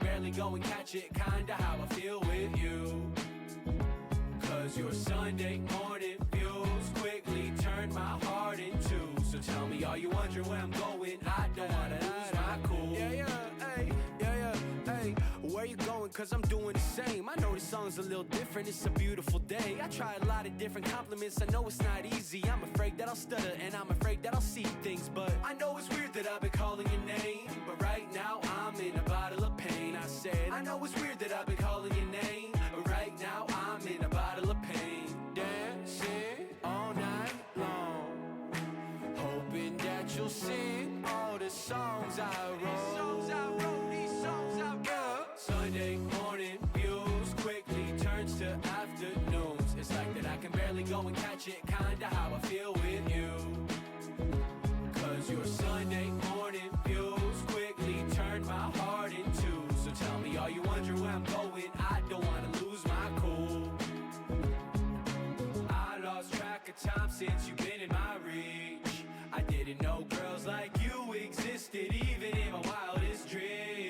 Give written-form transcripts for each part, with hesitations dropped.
barely go and catch it, kinda how I feel with you. Cause your Sunday morning views quickly turned my heart in two. So tell me, are you wondering where I'm going? I don't wanna lose my cool. Where you going? Cause I'm doing the same. I know this song's a little different, it's a beautiful day. I try a lot of different compliments, I know it's not easy. I'm afraid that I'll stutter and I'm afraid that I'll see things. But I know it's weird that I've been calling your name, but right now I'm in a bottle of pain. I said, I know it's weird that I've been calling your name, but right now I'm in a bottle of pain. Dancing all night long, hoping that you'll sing all the songs I wrote. Sunday morning views quickly turns to afternoons. It's like that I can barely go and catch it, kinda how I feel with you. Cause your Sunday morning views quickly turned my heart in two. So tell me, are you wondering where I'm going? I don't wanna lose my cool. I lost track of time since you've been in my reach. I didn't know girls like you existed, even in my wildest dreams.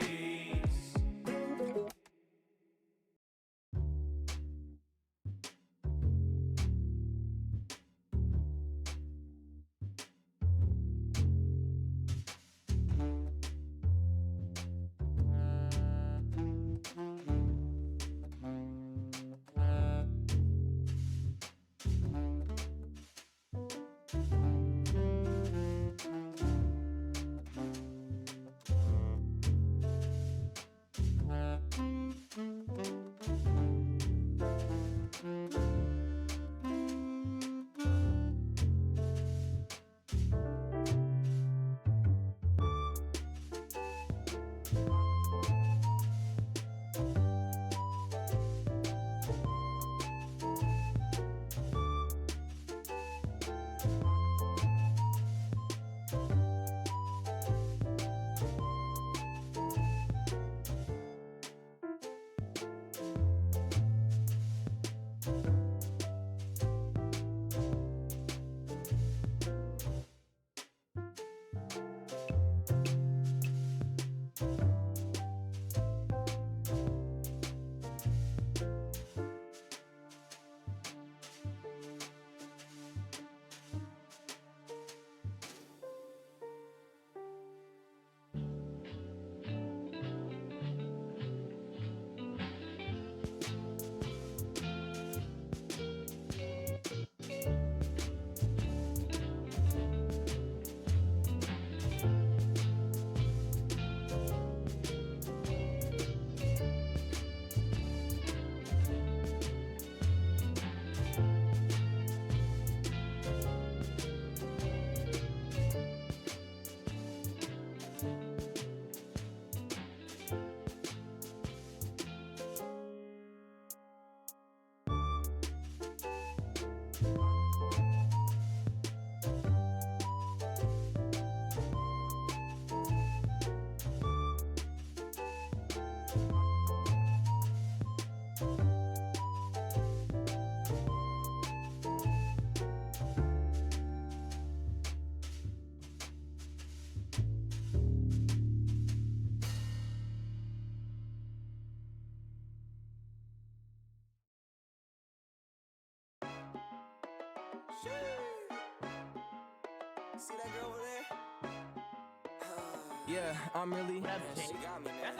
See that girl over there? Yeah, I'm really She got me, man.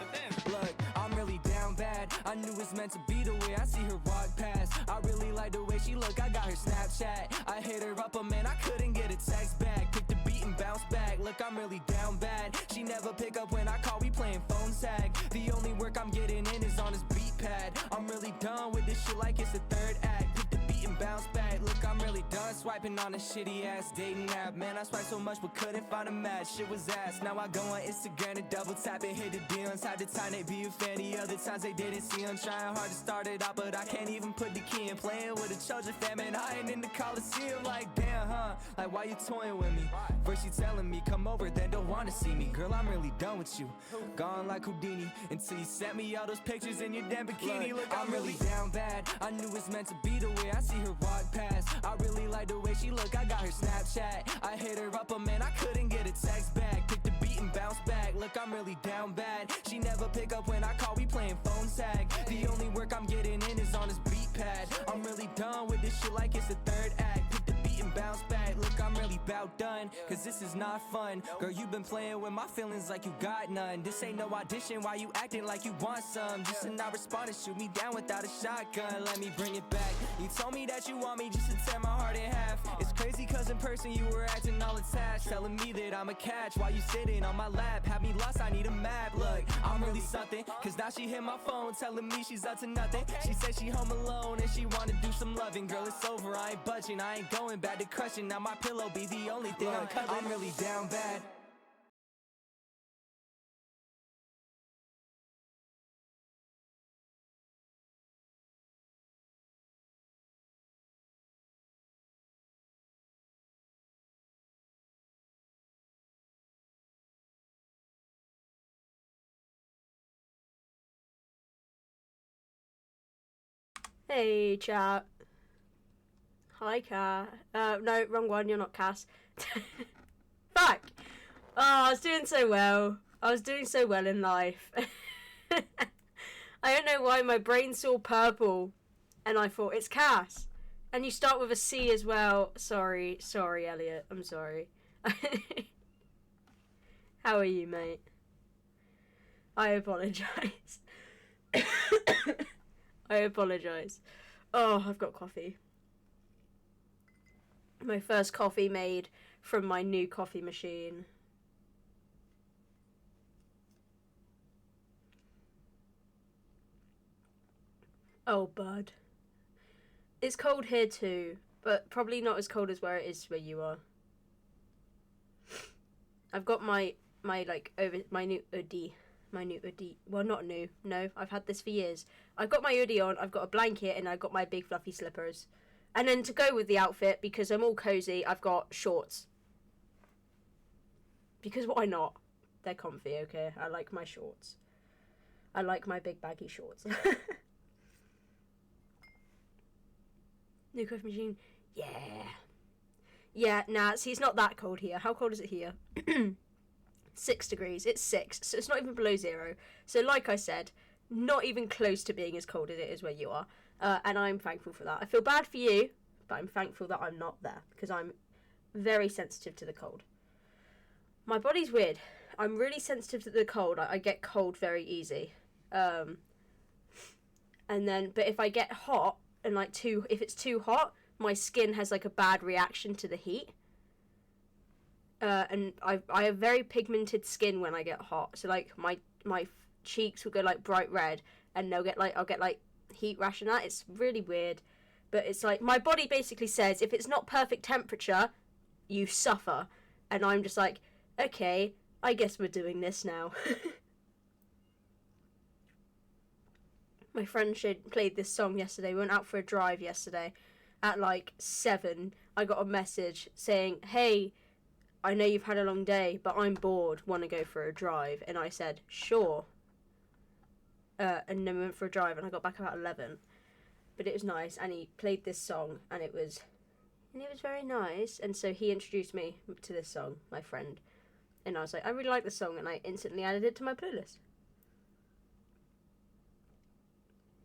Look, I'm really down bad. I knew it's meant to be the way I see her walk past. I really like the way she look, I got her Snapchat. I hit her up, but man, I couldn't get a text back. Pick the beat and bounce back. Look, I'm really down bad. She never pick up when I call, we playing phone tag. The only work I'm getting in is on his beat pad. I'm really done with this shit like it's the third act. Pick the beat and bounce back. Look, I'm really done swiping on a shitty ass dating app. Man, I swiped so much but couldn't find a match. Shit was ass. Now I go on Instagram and double tap and hit the DMs. Time to time they be a fan, the other times they didn't see them. Trying hard to start it out, but I can't even put the key in. Playing with a Trojan fan, man, I ain't in the Coliseum. Like, damn, huh? Like, why you toying with me? First you telling me, come over, then don't wanna see me. Girl, I'm really done with you. Gone like Houdini until you sent me all those pictures in your damn bikini. Look, I'm really down bad. I knew it's meant to be the way I see her walk past. I really like the way she look, I got her Snapchat. I hit her up, but man, I couldn't get a text back. Pick the beat and bounce back. Look, look, I'm really down bad. She never pick up when I call, we playing phone tag. The only work I'm getting in is on his beat pad. I'm really done with this shit like it's the third act. Pick the beat and bounce back. Look, I'm really about done, cause this is not fun. Girl, you been playing with my feelings like you got none. This ain't no audition, why you acting like you want some? Just to not respond and shoot me down without a shotgun. Let me bring it back. You told me that you want me just to tear my heart in half. It's crazy cause in person you were acting all attached, telling me that I'm a catch while you sitting on my lap. Have me lost, I need a map. Look, I'm really something, cause now she hit my phone telling me she's up to nothing. She said she home alone and she wanna do some loving. Girl, it's over, I ain't budging, I ain't going back to crushing. Now my pillow be the only thing I'm cuddling. I'm really down bad. Hey, chat. Hi, Cat. No, wrong one. You're not Cass. Fuck. Oh, I was doing so well. I was doing so well in life. I don't know why my brain saw purple and I thought it's Cass. And you start with a C as well. Sorry, Elliot. I'm sorry. How are you, mate? I apologise. I apologise. Oh, I've got coffee. My first coffee made from my new coffee machine. Oh, bud. It's cold here too, but probably not as cold as where it is where you are. I've got my new hoodie. My new hoodie. Well, not new. No, I've had this for years. I've got my hoodie on, I've got a blanket, and I've got my big fluffy slippers. And then to go with the outfit, because I'm all cozy, I've got shorts. Because why not? They're comfy, okay? I like my shorts. I like my big baggy shorts. New coffee machine. Yeah. Yeah, nah, see, it's not that cold here. How cold is it here? 6 degrees. It's 6, so it's not even below 0. So like I said, not even close to being as cold as it is where you are. And I'm thankful for that. I feel bad for you, but I'm thankful that I'm not there, because I'm very sensitive to the cold. My body's weird. I'm really sensitive to the cold. I get cold very easy. And then, but if I get hot, and if it's too hot, my skin has like a bad reaction to the heat. And I have very pigmented skin when I get hot. So like my cheeks will go like bright red, and I'll get like heat rash and that. It's really weird, but it's like my body basically says if it's not perfect temperature, you suffer, and I'm just like, okay, I guess we're doing this now. My friend played this song yesterday. We went out for a drive yesterday at like 7. I got a message saying, hey, I know you've had a long day, but I'm bored, want to go for a drive? And I said, sure. And then we went for a drive, and I got back about 11. But it was nice, and he played this song, and it was very nice. And so he introduced me to this song, my friend. And I was like, I really like this song, and I instantly added it to my playlist.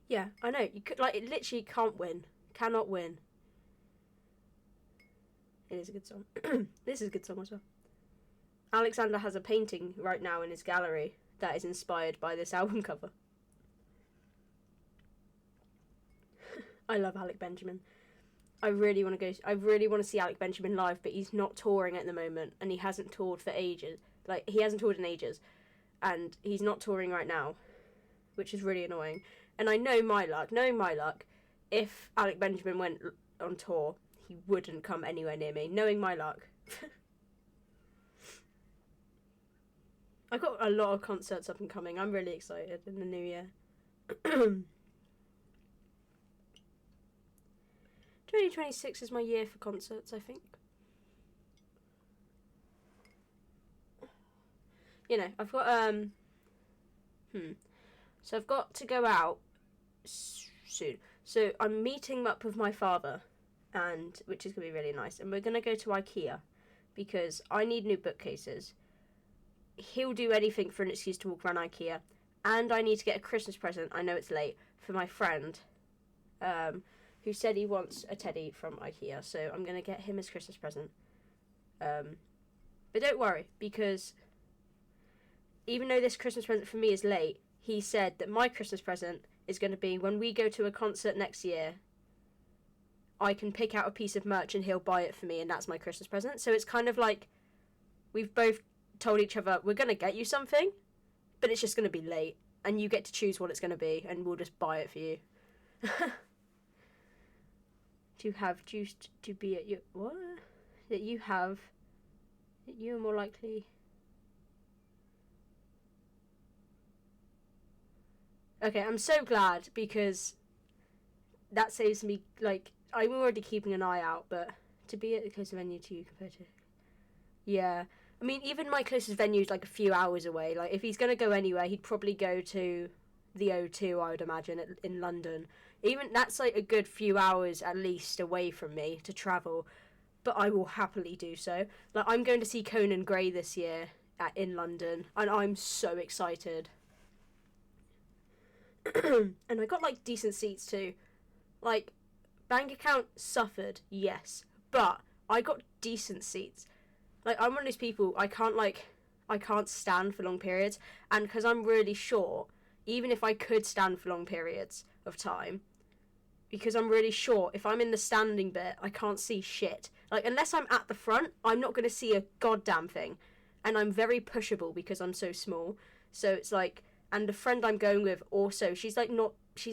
Yeah, I know. You could, like, it literally can't win. Cannot win. It is a good song. This is a good song as well. Alexander has a painting right now in his gallery that is inspired by this album cover. I love Alec Benjamin. I really want to see Alec Benjamin live, but he's not touring at the moment, and he hasn't toured for ages. Like, he hasn't toured in ages, and he's not touring right now, which is really annoying. And I know knowing my luck, if Alec Benjamin went on tour, he wouldn't come anywhere near me, knowing my luck. I've got a lot of concerts up and coming. I'm really excited in the new year. 2026 is my year for concerts, I think. You know, I've got, So I've got to go out soon. So I'm meeting up with my father, and which is going to be really nice. And we're going to go to IKEA, because I need new bookcases. he'll do anything for an excuse to walk around IKEA. And I need to get a Christmas present, I know it's late, for my friend, who said he wants a teddy from IKEA, so I'm going to get him his Christmas present. But don't worry, because even though this Christmas present for me is late, he said that my Christmas present is going to be when we go to a concert next year, I can pick out a piece of merch and he'll buy it for me, and that's my Christmas present. So it's kind of like we've both told each other we're going to get you something, but it's just going to be late, and you get to choose what it's going to be, and we'll just buy it for you. To have juiced to be at your... What? That you have... That you are more likely... Okay, I'm so glad, because that saves me, like, I'm already keeping an eye out, but to be at the closest venue to you compared to... Yeah. I mean, even my closest venue is, like, a few hours away. Like, if he's going to go anywhere, he'd probably go to the O2, I would imagine, in London. Even, that's, like, a good few hours, at least, away from me to travel. But I will happily do so. Like, I'm going to see Conan Gray this year in London, and I'm so excited. And I got, like, decent seats, too. Like, bank account suffered, yes. But I got decent seats. Like, I'm one of those people, I can't stand for long periods. And because I'm really short, even if I could stand for long periods of time, because I'm really short, if I'm in the standing bit, I can't see shit. Like, unless I'm at the front, I'm not going to see a goddamn thing. And I'm very pushable because I'm so small. So it's like, and the friend I'm going with also, she's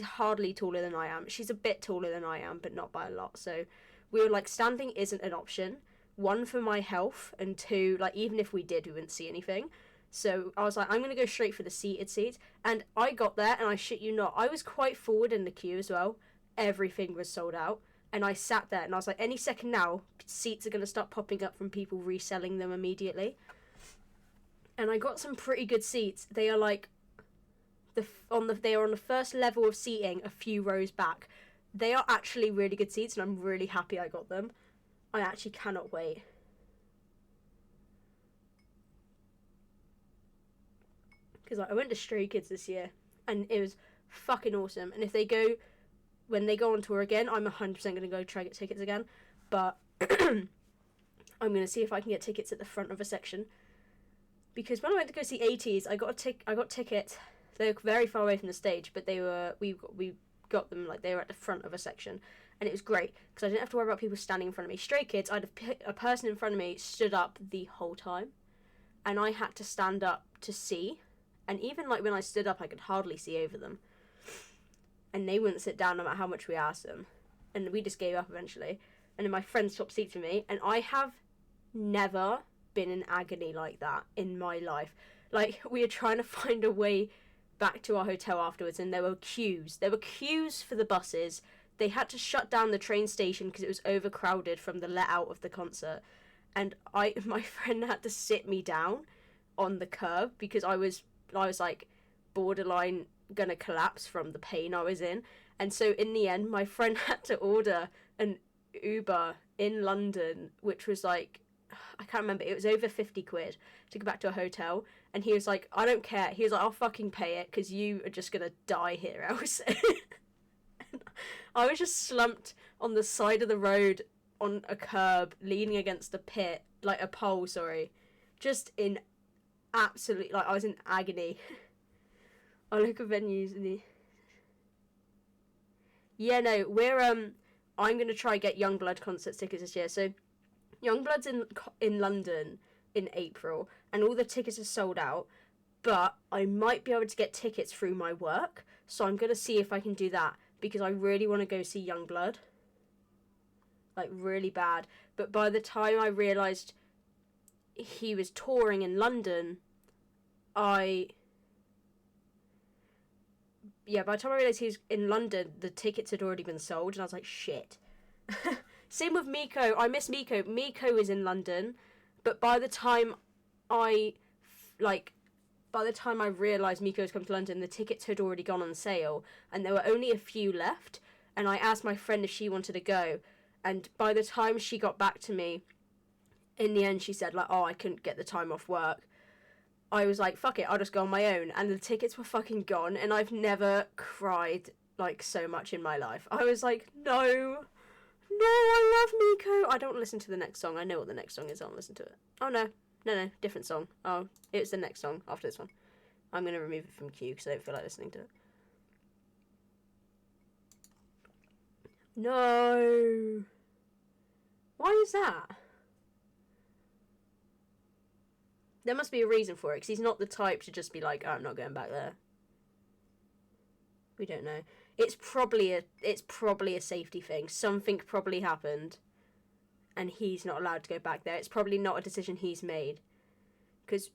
hardly taller than I am. She's a bit taller than I am, but not by a lot. So we were like, standing isn't an option. One, for my health, and two, like, even if we did, we wouldn't see anything. So I was like, I'm going to go straight for the seated seats. And I got there, and I shit you not, I was quite forward in the queue as well. Everything was sold out. And I sat there, and I was like, any second now, seats are going to start popping up from people reselling them immediately. And I got some pretty good seats. They are like, they are on the first level of seating, a few rows back. They are actually really good seats, and I'm really happy I got them. I actually cannot wait. Because I went to Stray Kids this year, and it was fucking awesome. And if they go, when they go on tour again, I'm 100% going to go try to get tickets again. But I'm going to see if I can get tickets at the front of a section. Because when I went to go see 80s, I got tickets. They were very far away from the stage, but we got them, like, they were at the front of a section. And it was great, because I didn't have to worry about people standing in front of me. Stray Kids, I'd have a person in front of me stood up the whole time. And I had to stand up to see. And even, like, when I stood up, I could hardly see over them. And they wouldn't sit down no matter how much we asked them. And we just gave up eventually. And then my friend swapped seats with me. And I have never been in agony like that in my life. Like, we were trying to find a way back to our hotel afterwards, and there were queues. There were queues for the buses. They had to shut down the train station because it was overcrowded from the let out of the concert. And my friend had to sit me down on the curb because I was like borderline gonna collapse from the pain I was in. And so in the end, my friend had to order an Uber in London, which was like, I can't remember, it was over 50 quid to go back to a hotel. And he was like, I don't care. He was like, I'll fucking pay it because you are just gonna die here else. I was just slumped on the side of the road on a curb, leaning against a pole, sorry. Just in absolute, like, I was in agony. I look at venues in the... Yeah, no, I'm gonna try get Youngblood concert tickets this year. So, Youngblood's in London in April, and all the tickets are sold out, but I might be able to get tickets through my work, so I'm gonna see if I can do that, because I really want to go see Youngblood. Like, really bad. But by the time I realised he was touring in London, by the time I realised he was in London, the tickets had already been sold, and I was like, shit. Same with Miko. I miss Miko. Miko is in London, but by the time I realised Miko was come to London, the tickets had already gone on sale, and there were only a few left, and I asked my friend if she wanted to go, and by the time she got back to me, in the end she said, like, oh, I couldn't get the time off work. I was like, fuck it, I'll just go on my own. And the tickets were fucking gone, and I've never cried, like, so much in my life. I was like, no, I love Nico. I don't listen to the next song. I know what the next song is. I don't listen to it. Oh, no, different song. Oh, it's the next song after this one. I'm going to remove it from queue because I don't feel like listening to it. No. Why is that? There must be a reason for it, because he's not the type to just be like, oh, I'm not going back there. We don't know. It's probably a safety thing. Something probably happened, and he's not allowed to go back there. It's probably not a decision he's made, because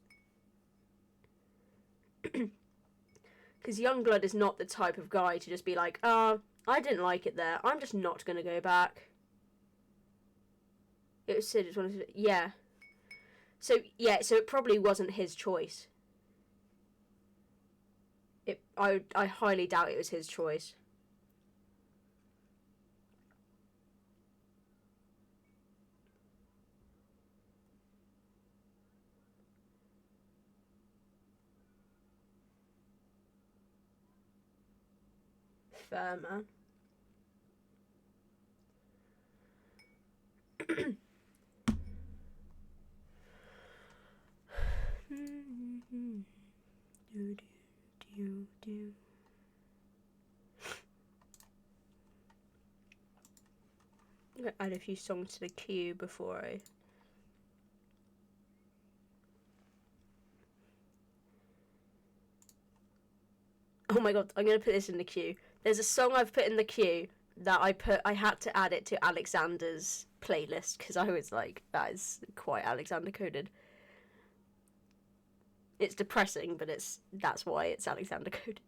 Youngblood is not the type of guy to just be like, I didn't like it there. I'm just not going to go back. It was Sid. Yeah. So it probably wasn't his choice. I highly doubt it was his choice. Fair, man. I'm gonna add a few songs to the queue before I... Oh my god, I'm gonna put this in the queue. There's a song I've put in the queue that I had to add it to Alexander's playlist because I was like, that is quite Alexander coded. It's depressing, but that's why it's Alexander coded.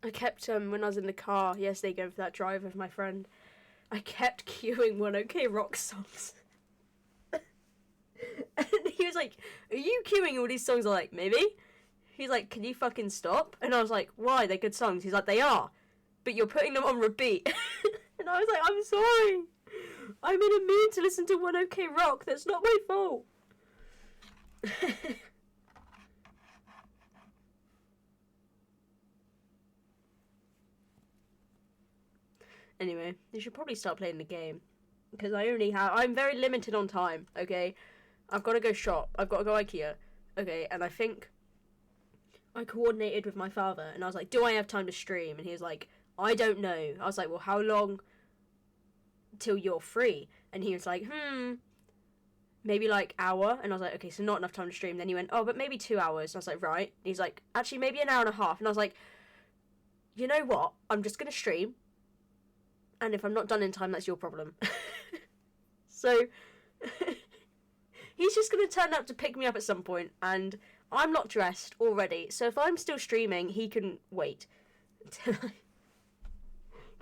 I kept, when I was in the car yesterday going for that drive with my friend, I kept queuing One OK Rock songs. And he was like, are you queuing all these songs? I'm like, maybe. He's like, can you fucking stop? And I was like, why? They're good songs. He's like, they are. But you're putting them on repeat. And I was like, I'm sorry. I'm in a mood to listen to One OK Rock. That's not my fault. Anyway, you should probably start playing the game. Because I'm very limited on time, okay? I've got to go shop. I've got to go IKEA. Okay, and I think I coordinated with my father, and I was like, do I have time to stream? And he was like, I don't know. I was like, well, how long till you're free? And he was like, maybe like hour. And I was like, okay, so not enough time to stream. Then he went, oh, but maybe 2 hours. And I was like, right. And he's like, actually, maybe an hour and a half. And I was like, you know what? I'm just going to stream. And if I'm not done in time, that's your problem. So he's just going to turn up to pick me up at some point, and I'm not dressed already. So if I'm still streaming, he can wait. Because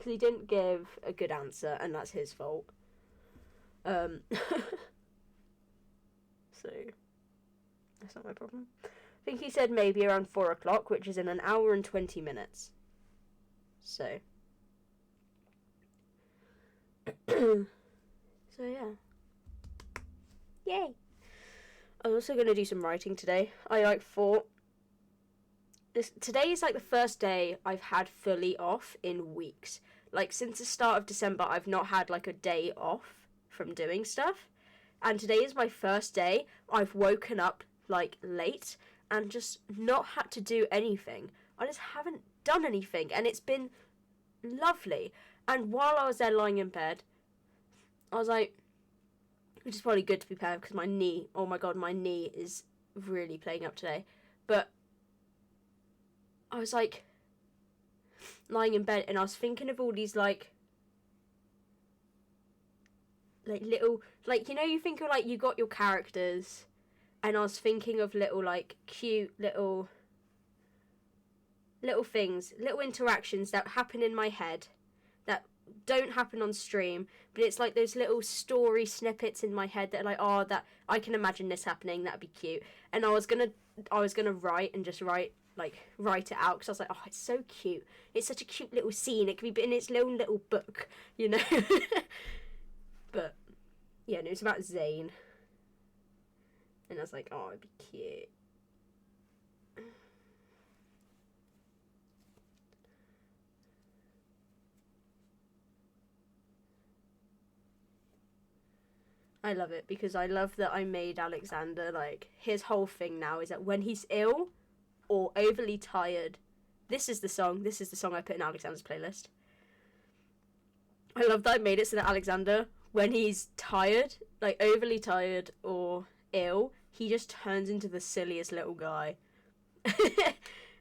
he didn't give a good answer, and that's his fault. So that's not my problem. I think he said maybe around 4 o'clock, which is in an hour and 20 minutes. So... So yeah. Yay. I was also going to do some writing today. I thought today is like the first day I've had fully off in weeks. Like since the start of December I've not had like a day off from doing stuff. And today is my first day I've woken up like late and just not had to do anything. I just haven't done anything, and it's been lovely. And while I was there lying in bed, I was like, which is probably good to be fair because my knee, oh my god, my knee is really playing up today. But I was like, lying in bed and I was thinking of all these like little, like, you know, you think of like, you got your characters, and I was thinking of little like cute little things, little interactions that happen in my head that don't happen on stream, but it's like those little story snippets in my head that are like, oh, that I can imagine this happening, that'd be cute. And I was gonna write it out, because I was like, oh, it's so cute, it's such a cute little scene, it could be in its little book, you know. But yeah, and it was about Zane, and I was like, oh, it'd be cute. I love it, because I love that I made Alexander, like, his whole thing now is that when he's ill or overly tired, this is the song I put in Alexander's playlist. I love that I made it so that Alexander, when he's tired, like overly tired or ill, he just turns into the silliest little guy.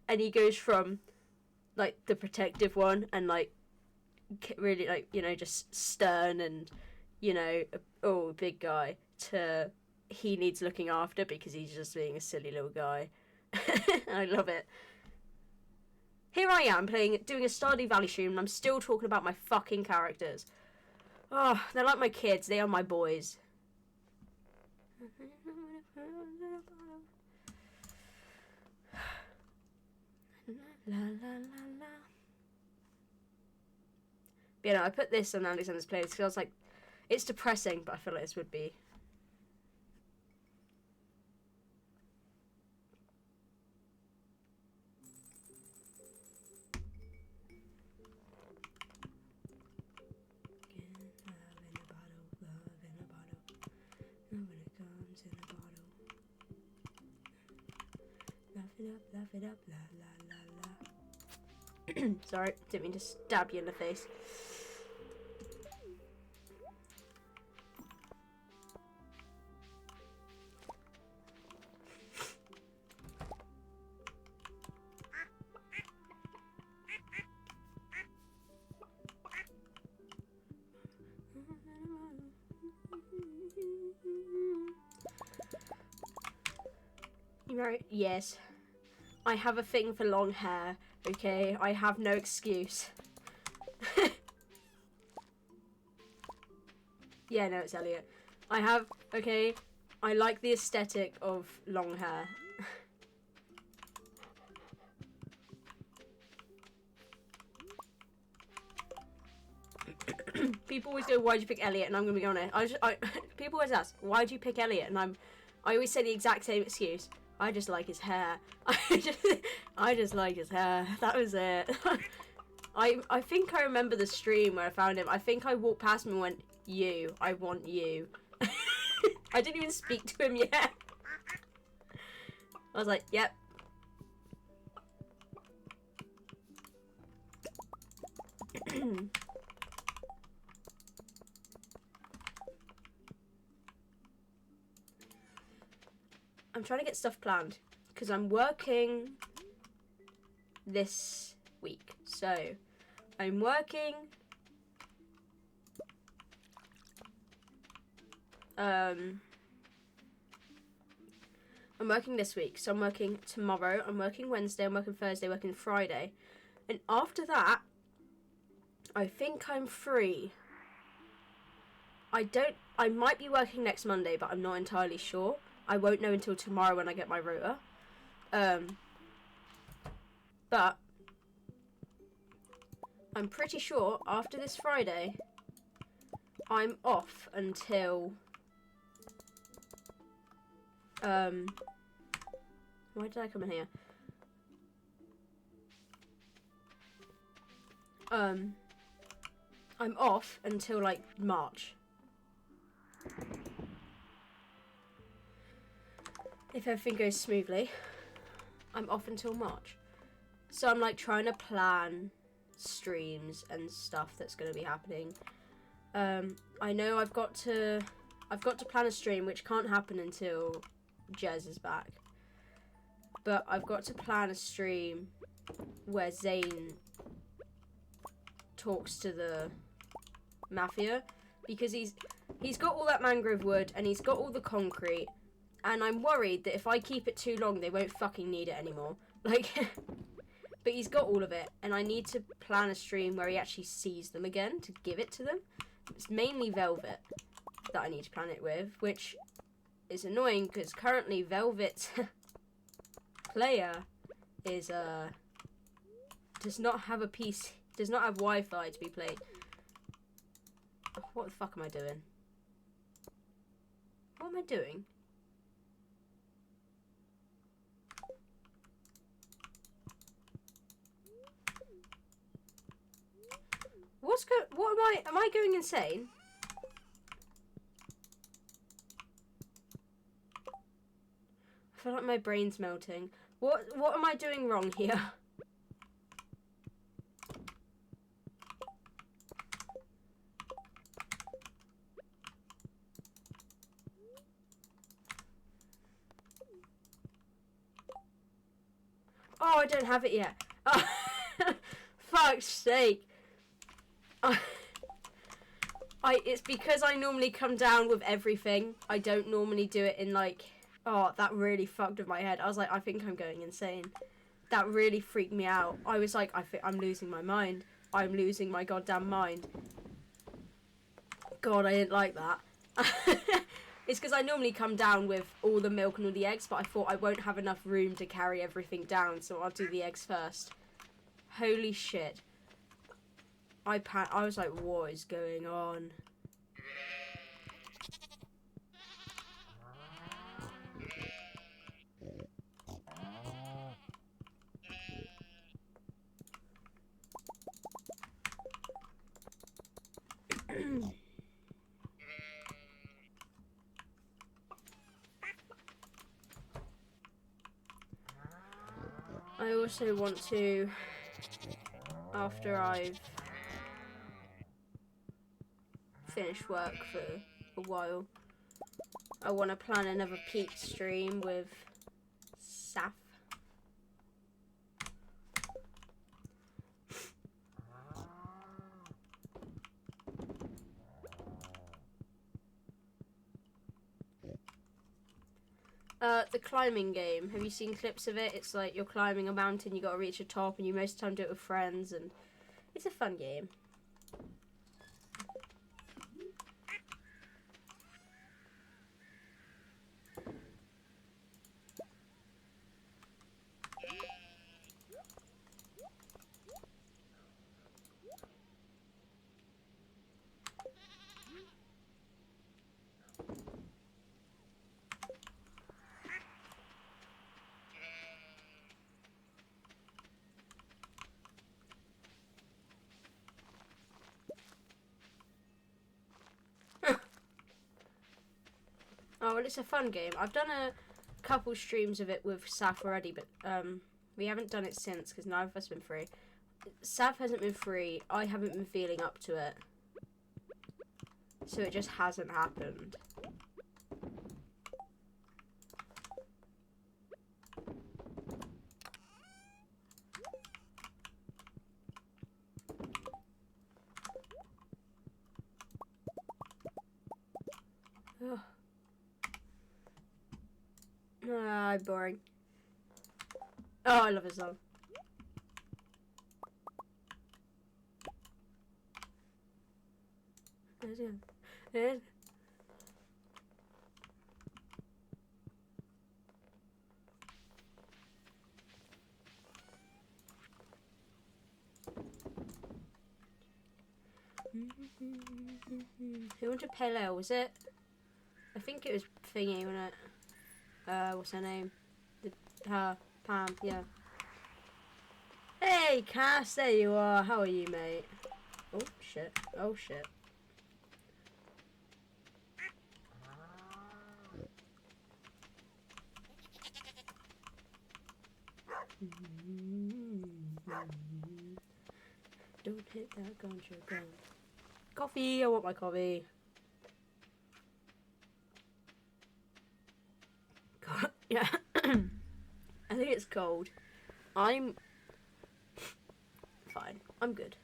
And he goes from, like, the protective one and, like, really, like, you know, just stern and, you know, oh, big guy, to he needs looking after because he's just being a silly little guy. I love it. Here I am doing a Stardew Valley stream, and I'm still talking about my fucking characters. Oh, they're like my kids. They are my boys. La, la, la, la. But, you know, I put this on Alexander's playlist because I was like, it's depressing, but I feel like this would be. Laugh it up, la la la la. Sorry, didn't mean to stab you in the face. You married? Yes. I have a thing for long hair, okay? I have no excuse. Yeah, no, it's Elliot. Okay? I like the aesthetic of long hair. People always go, why'd you pick Elliot? And I'm gonna be honest. People always ask, why'd you pick Elliot? And I always say the exact same excuse. I just like his hair. I just like his hair. That was it. I think I remember the stream where I found him. I think I walked past him and went, you, I want you. I didn't even speak to him yet. I was like, yep. I'm trying to get stuff planned because I'm working this week. So I'm working this week. So I'm working tomorrow, I'm working Wednesday, I'm working Thursday, working Friday. And after that, I think I'm free. I might be working next Monday, but I'm not entirely sure. I won't know until tomorrow when I get my rota. But I'm pretty sure after this Friday, I'm off until why did I come in here? I'm off until like March. If everything goes smoothly, I'm off until March. So I'm like trying to plan streams and stuff that's going to be happening. I know I've got to plan a stream which can't happen until Jez is back. But I've got to plan a stream where Zane talks to the mafia, because he's got all that mangrove wood and he's got all the concrete, and I'm worried that if I keep it too long they won't fucking need it anymore. Like But he's got all of it, and I need to plan a stream where he actually sees them again to give it to them. It's mainly Velvet that I need to plan it with, which is annoying because currently Velvet's player is does not have Wi-Fi to be played. Oh, what the fuck am I doing? What am I doing? Am I going insane? I feel like my brain's melting. What am I doing wrong here? Oh, I don't have it yet. Oh, fuck's sake. It's because I normally come down with everything. I don't normally do it in like... Oh, that really fucked with my head. I was like, I think I'm going insane. That really freaked me out. I was like, I think I'm losing my mind. I'm losing my goddamn mind. God, I didn't like that. It's because I normally come down with all the milk and all the eggs, but I thought I won't have enough room to carry everything down, so I'll do the eggs first. Holy shit. I was like, what is going on? I also want to, after I've finished work for a while, I want to plan another peak stream with Saf. The climbing game. Have you seen clips of it? It's like you're climbing a mountain, you gotta reach the top, and you most of the time do it with friends, and it's a fun game. Oh, well, it's a fun game. I've done a couple streams of it with Saf already, but we haven't done it since because neither of us have been free. Saf hasn't been free. I haven't been feeling up to it. So it just hasn't happened. Ugh. Ah, boring. Oh, I love this song. Who wanted pale ale, was it? I think it was Thingy, wasn't it? What's her name? Pam, yeah. Hey, Cass, there you are. How are you, mate? Oh, shit. Oh, shit. Don't hit that ganja gun. Coffee! I want my coffee. God, yeah. I think it's cold. I'm fine. I'm good.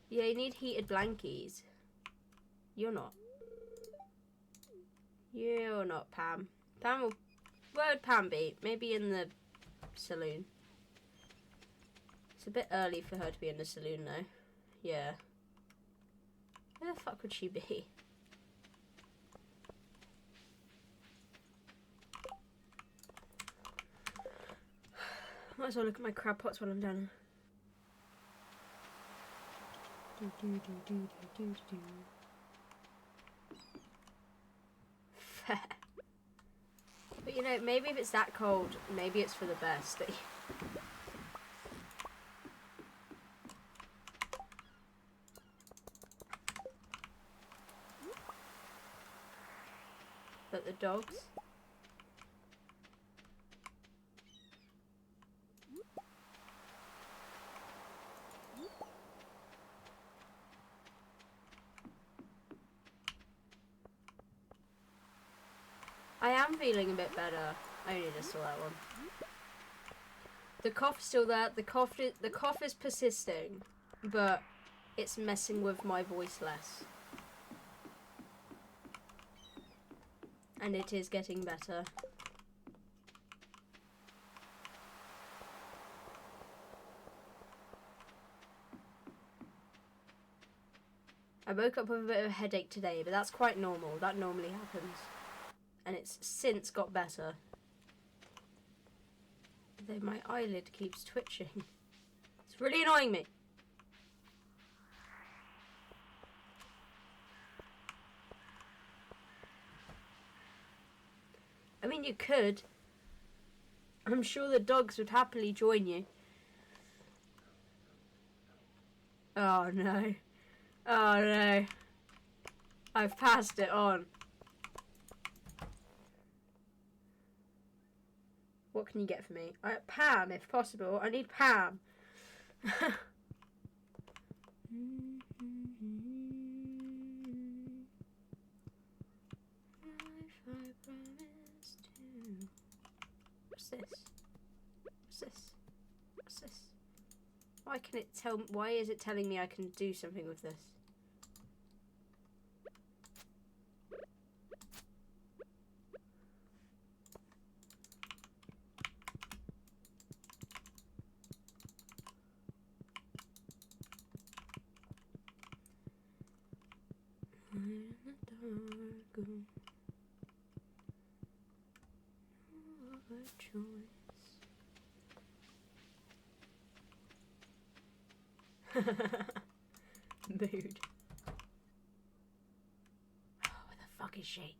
Yeah, you need heated blankies. You're not. You're not Pam. Pam will... Where would Pam be? Maybe in the saloon. It's a bit early for her to be in the saloon though. Yeah. Where the fuck would she be? Might as well look at my crab pots while I'm down here. But you know, maybe if it's that cold, maybe it's for the best. But the dogs? I am feeling a bit better. I only just saw that one. The cough's still there. The cough is persisting, but it's messing with my voice less. And it is getting better. I woke up with a bit of a headache today, but that's quite normal. That normally happens. And it's since got better. Though my eyelid keeps twitching. It's really annoying me. I mean, you could. I'm sure the dogs would happily join you. Oh no. Oh no. I've passed it on. What can you get for me? Pam, if possible. I need Pam. What's this? What's this? What's this? Why can it tell? Why is it telling me I can do something with this? Mood. Oh, where the fuck is she?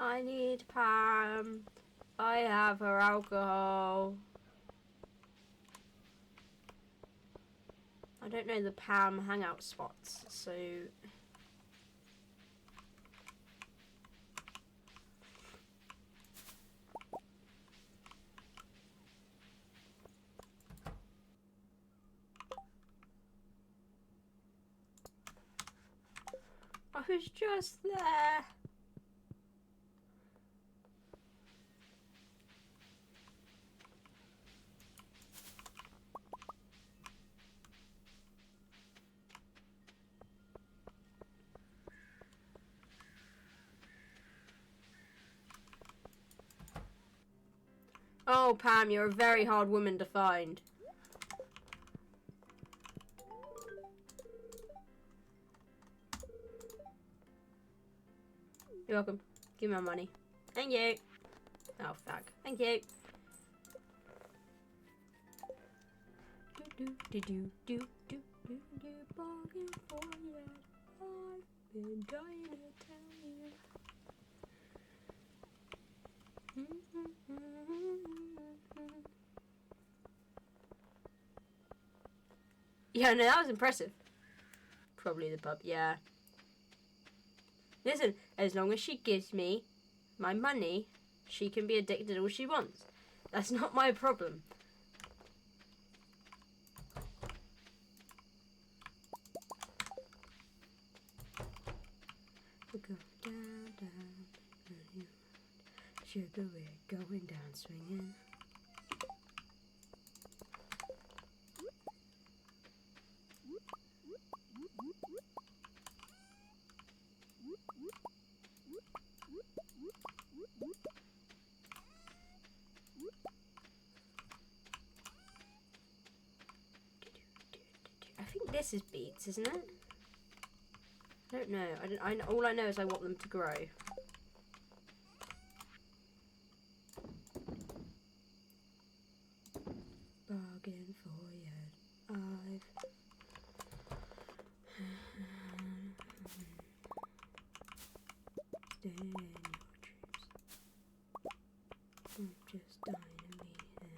I need Pam. I have her alcohol. I don't know the Pam hangout spots, so... I was just there. Oh, Pam, you're a very hard woman to find. You're welcome. Give me my money. Thank you. Oh, fuck. Thank you. Bargain for yet. I've been dying to tell you. Yeah, no, that was impressive. Probably the pub, yeah. Listen, as long as she gives me my money, she can be addicted all she wants. That's not my problem. We go down, down. Sugar, we're going down swinging. I think this is beets, isn't it? I don't know. All I know is I want them to grow. Bargain for your life. Stay in your dreams. I'm just dying to meet them.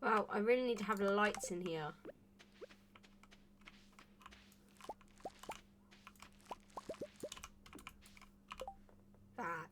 Wow, I really need to have lights in here. Back.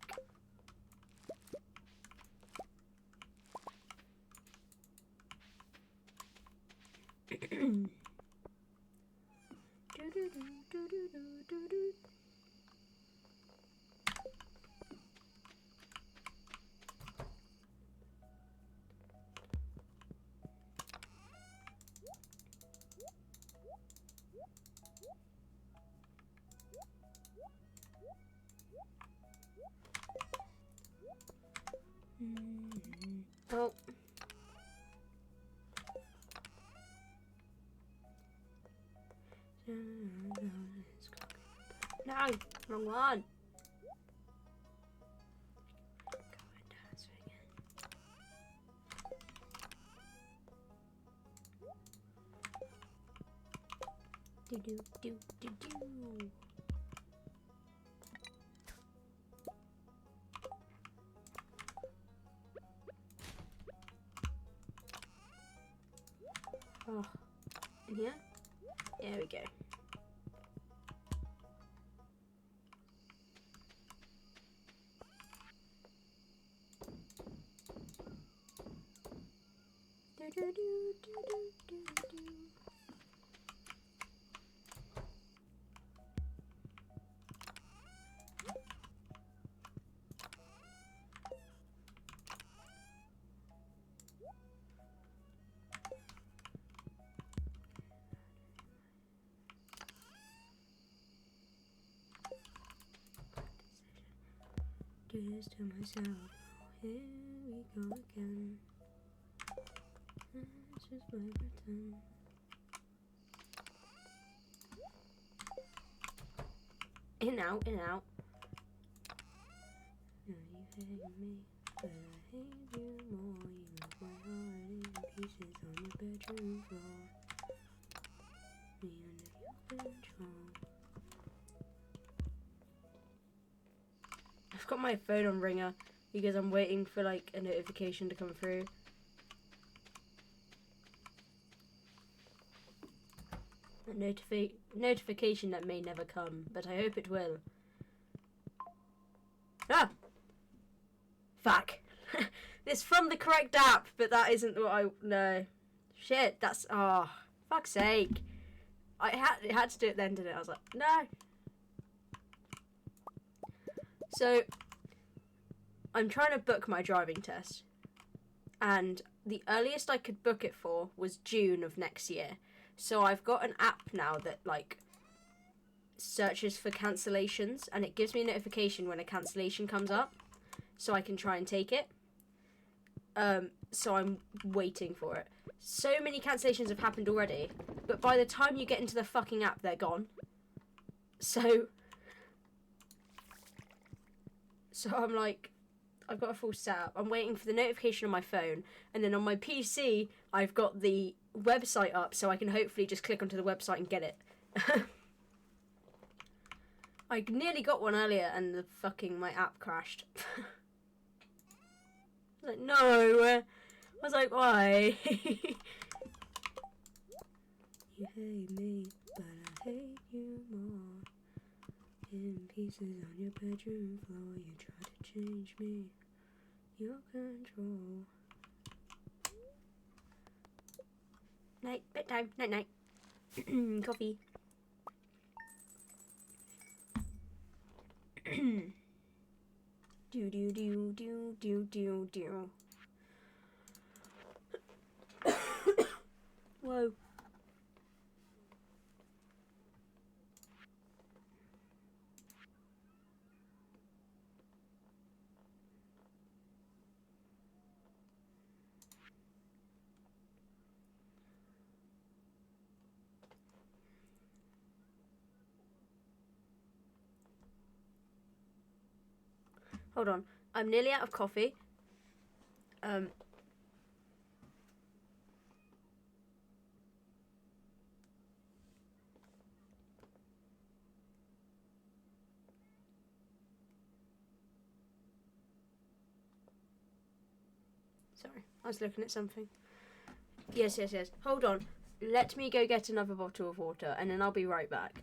Oh. No, wrong one. Going down swinging. Do do do do do. Oh, in here? There we go. Do do do do do do do. Do this to myself. Here we go again. It's just my pretend. In out, in out. Now you hate me, but I hate you more. You make my heart in pieces on your bedroom floor. Me under your control. I've got my phone on ringer because I'm waiting for like a notification to come through. A notification that may never come, but I hope it will. Ah! Fuck. It's from the correct app, but that isn't what I... No. Shit, that's... Oh, fuck's sake. It had to do it then, didn't it? I was like, no. So, I'm trying to book my driving test. And the earliest I could book it for was June of next year. So I've got an app now that, like, searches for cancellations. And it gives me a notification when a cancellation comes up. So I can try and take it. So I'm waiting for it. So many cancellations have happened already. But by the time you get into the fucking app, they're gone. So I'm like, I've got a full setup. I'm waiting for the notification on my phone. And then on my PC, I've got the website up so I can hopefully just click onto the website and get it. I nearly got one earlier and the fucking my app crashed. I was like, no. I was like, why? You hate me, but I hate you more. In pieces on your bedroom floor, you try to change me. Your control. Night, bedtime, night, night. Coffee. Do do do do do do do. Whoa. Hold on. I'm nearly out of coffee. Sorry, I was looking at something. Yes. Hold on. Let me go get another bottle of water and then I'll be right back.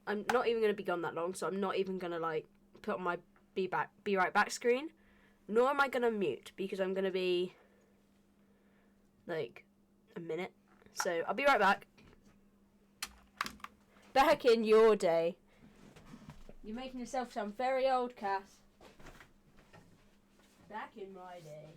I'm not even going to be gone that long, so I'm not even going to like put on my be right back screen. Nor am I going to mute because I'm going to be like a minute. So I'll be right back. Back in your day. You're making yourself sound very old, Cass. Back in my day.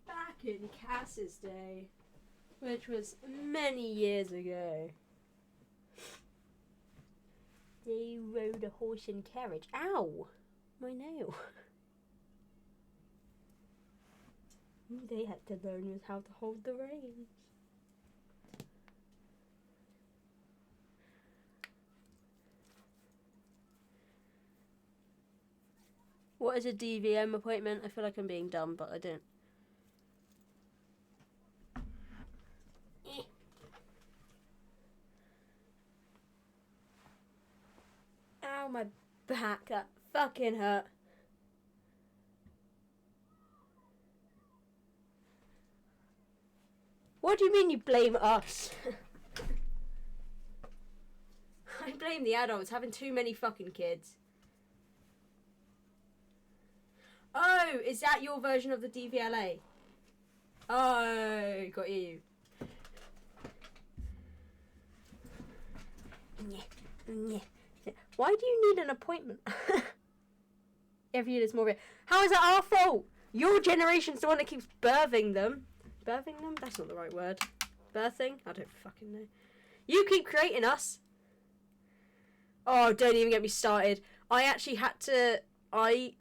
Back in Cass's day, which was many years ago, they rode a horse and carriage. Ow! My nail. They had to learn how to hold the reins. What is a DVM appointment? I feel like I'm being dumb, but I don't. Ow, my back. That fucking hurt. What do you mean you blame us? I blame the adults having too many fucking kids. Oh, is that your version of the DVLA? Oh, got you. Why do you need an appointment? Every year there's more. How is that our fault? Your generation's the one that keeps birthing them. Birthing them? That's not the right word. Birthing? I don't fucking know. You keep creating us. Oh, don't even get me started. I actually had to... I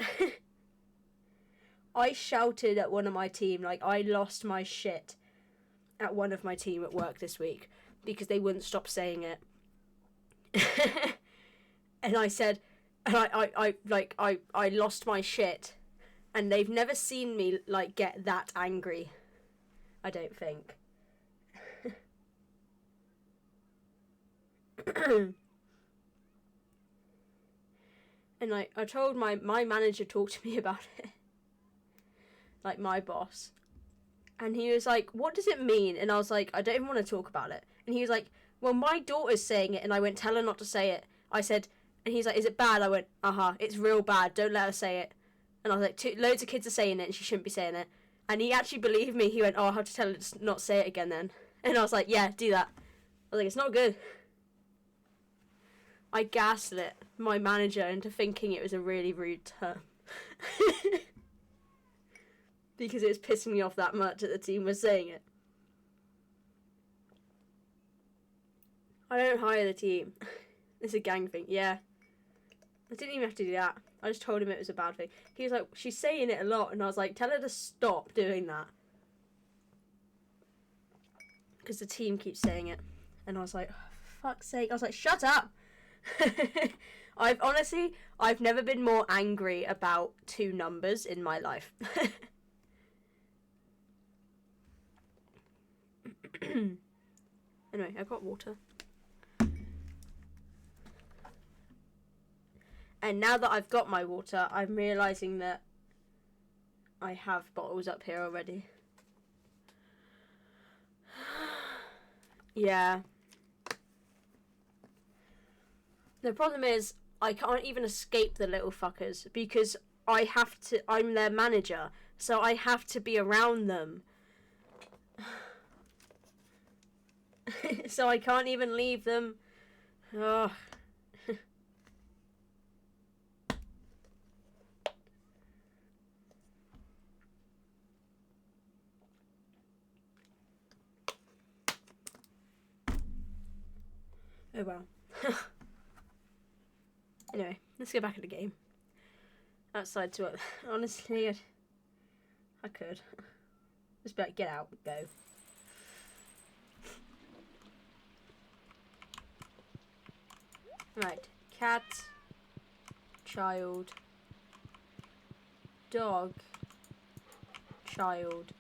shouted at one of my team. Like, I lost my shit at one of my team at work this week because they wouldn't stop saying it. And I said... And I lost my shit. And they've never seen me, like, get that angry. I don't think. And I told my manager talked to me about it. Like, my boss. And he was like, what does it mean? And I was like, I don't even want to talk about it. And he was like, well, my daughter's saying it. And I went, tell her not to say it. I said, and he's like, is it bad? I went, it's real bad. Don't let her say it. And I was like, loads of kids are saying it and she shouldn't be saying it. And he actually believed me. He went, oh, I'll have to tell her to not say it again then. And I was like, yeah, do that. I was like, it's not good. I gaslit my manager into thinking it was a really rude term. Because it was pissing me off that much that the team was saying it. I don't hire the team. It's a gang thing, yeah. I didn't even have to do that. I just told him it was a bad thing. He was like, she's saying it a lot. And I was like, tell her to stop doing that. Because the team keeps saying it. And I was like, oh, fuck's sake. I was like, shut up. I've never been more angry about 2 numbers in my life. Anyway, I've got water. And now that I've got my water, I'm realising that I have bottles up here already. Yeah. The problem is, I can't even escape the little fuckers because I'm their manager, so I have to be around them. So I can't even leave them. Oh. Oh well. Anyway, let's get back in the game. Outside to it. Honestly, I could. Just be like, get out, go. Right. Cat. Child. Dog. Child.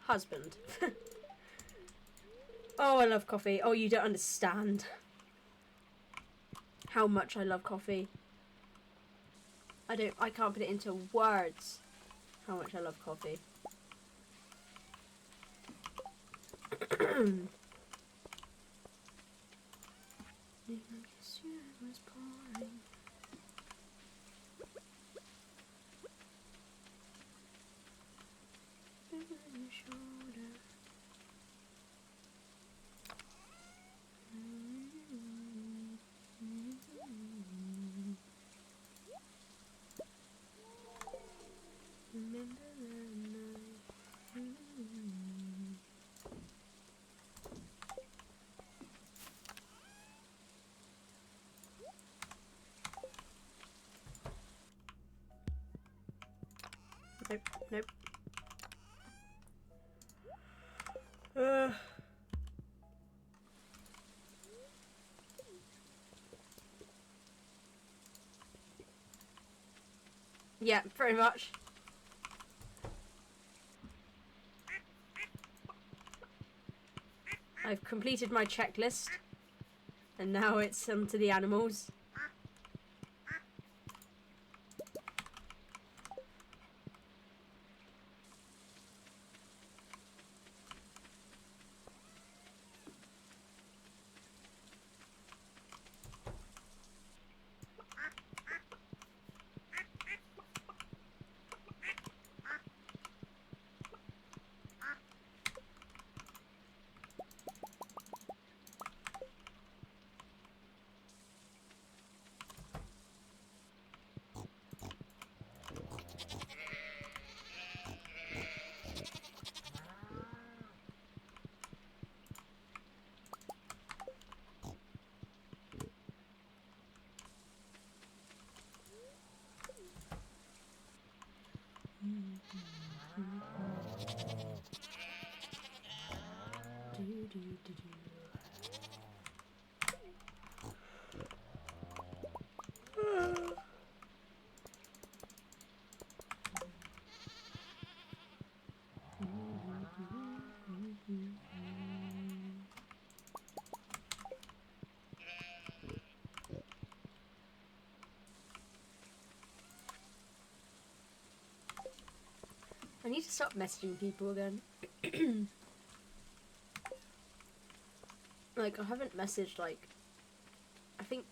Husband. Oh, I love coffee. Oh, you don't understand how much I love coffee. I can't put it into words how much I love coffee. Nope. Yeah, pretty much. I've completed my checklist, and now it's to the animals. I need to stop messaging people again. Like, I haven't messaged, like, I think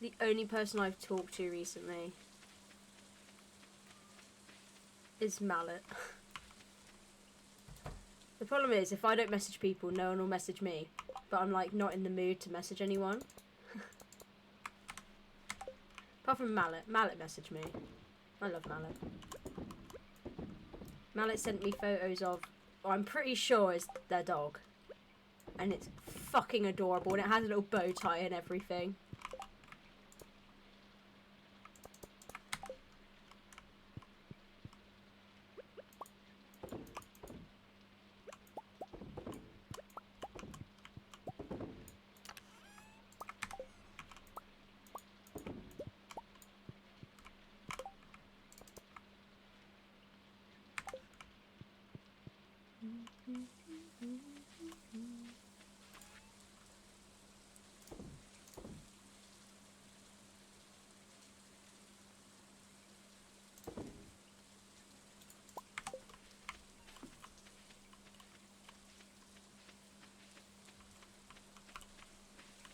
the only person I've talked to recently is Mallet. The problem is, if I don't message people, no one will message me. But I'm, like, not in the mood to message anyone. Apart from Mallet. Mallet messaged me. I love Mallet. Mallet sent me photos of, I'm pretty sure it's their dog. And it's fucking adorable, and it has a little bow tie and everything.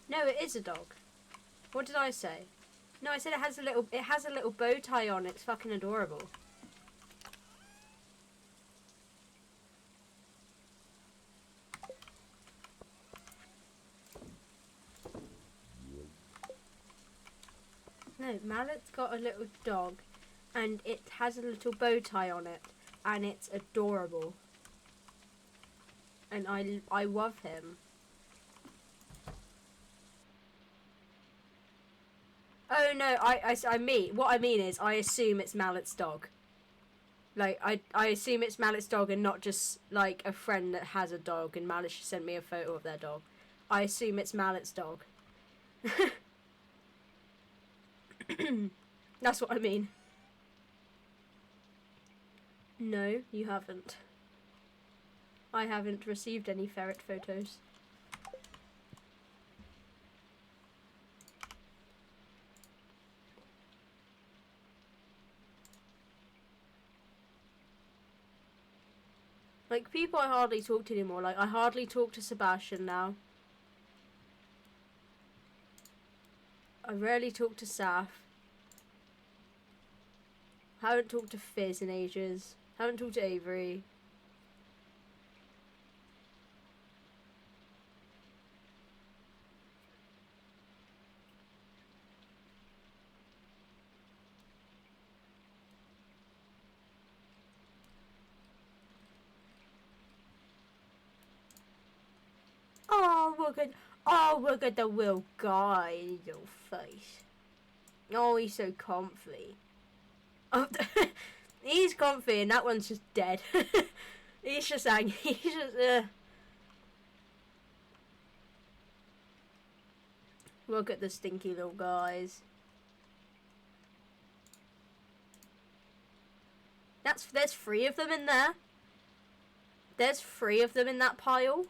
No, it is a dog. What did I say? No, I said it has a little bow tie on. It's fucking adorable. No, Mallet's got a little dog, and it has a little bow tie on it, and it's adorable. And I love him. Oh no, what I mean is, I assume it's Mallet's dog. Like, I assume it's Mallet's dog and not just, like, a friend that has a dog and Mallet sent me a photo of their dog. I assume it's Mallet's dog. That's what I mean. No, you haven't. I haven't received any ferret photos. Like, people I hardly talk to anymore. Like, I hardly talk to Sebastian now. I rarely talk to Saf. Haven't talked to Fizz in ages. Haven't talked to Avery. Look at the little guy, little face. Oh, he's so comfy. Oh, he's comfy, and that one's just dead. He's just angry. He's just. Look at the stinky little guys. There's 3 of them in there. There's 3 of them in that pile.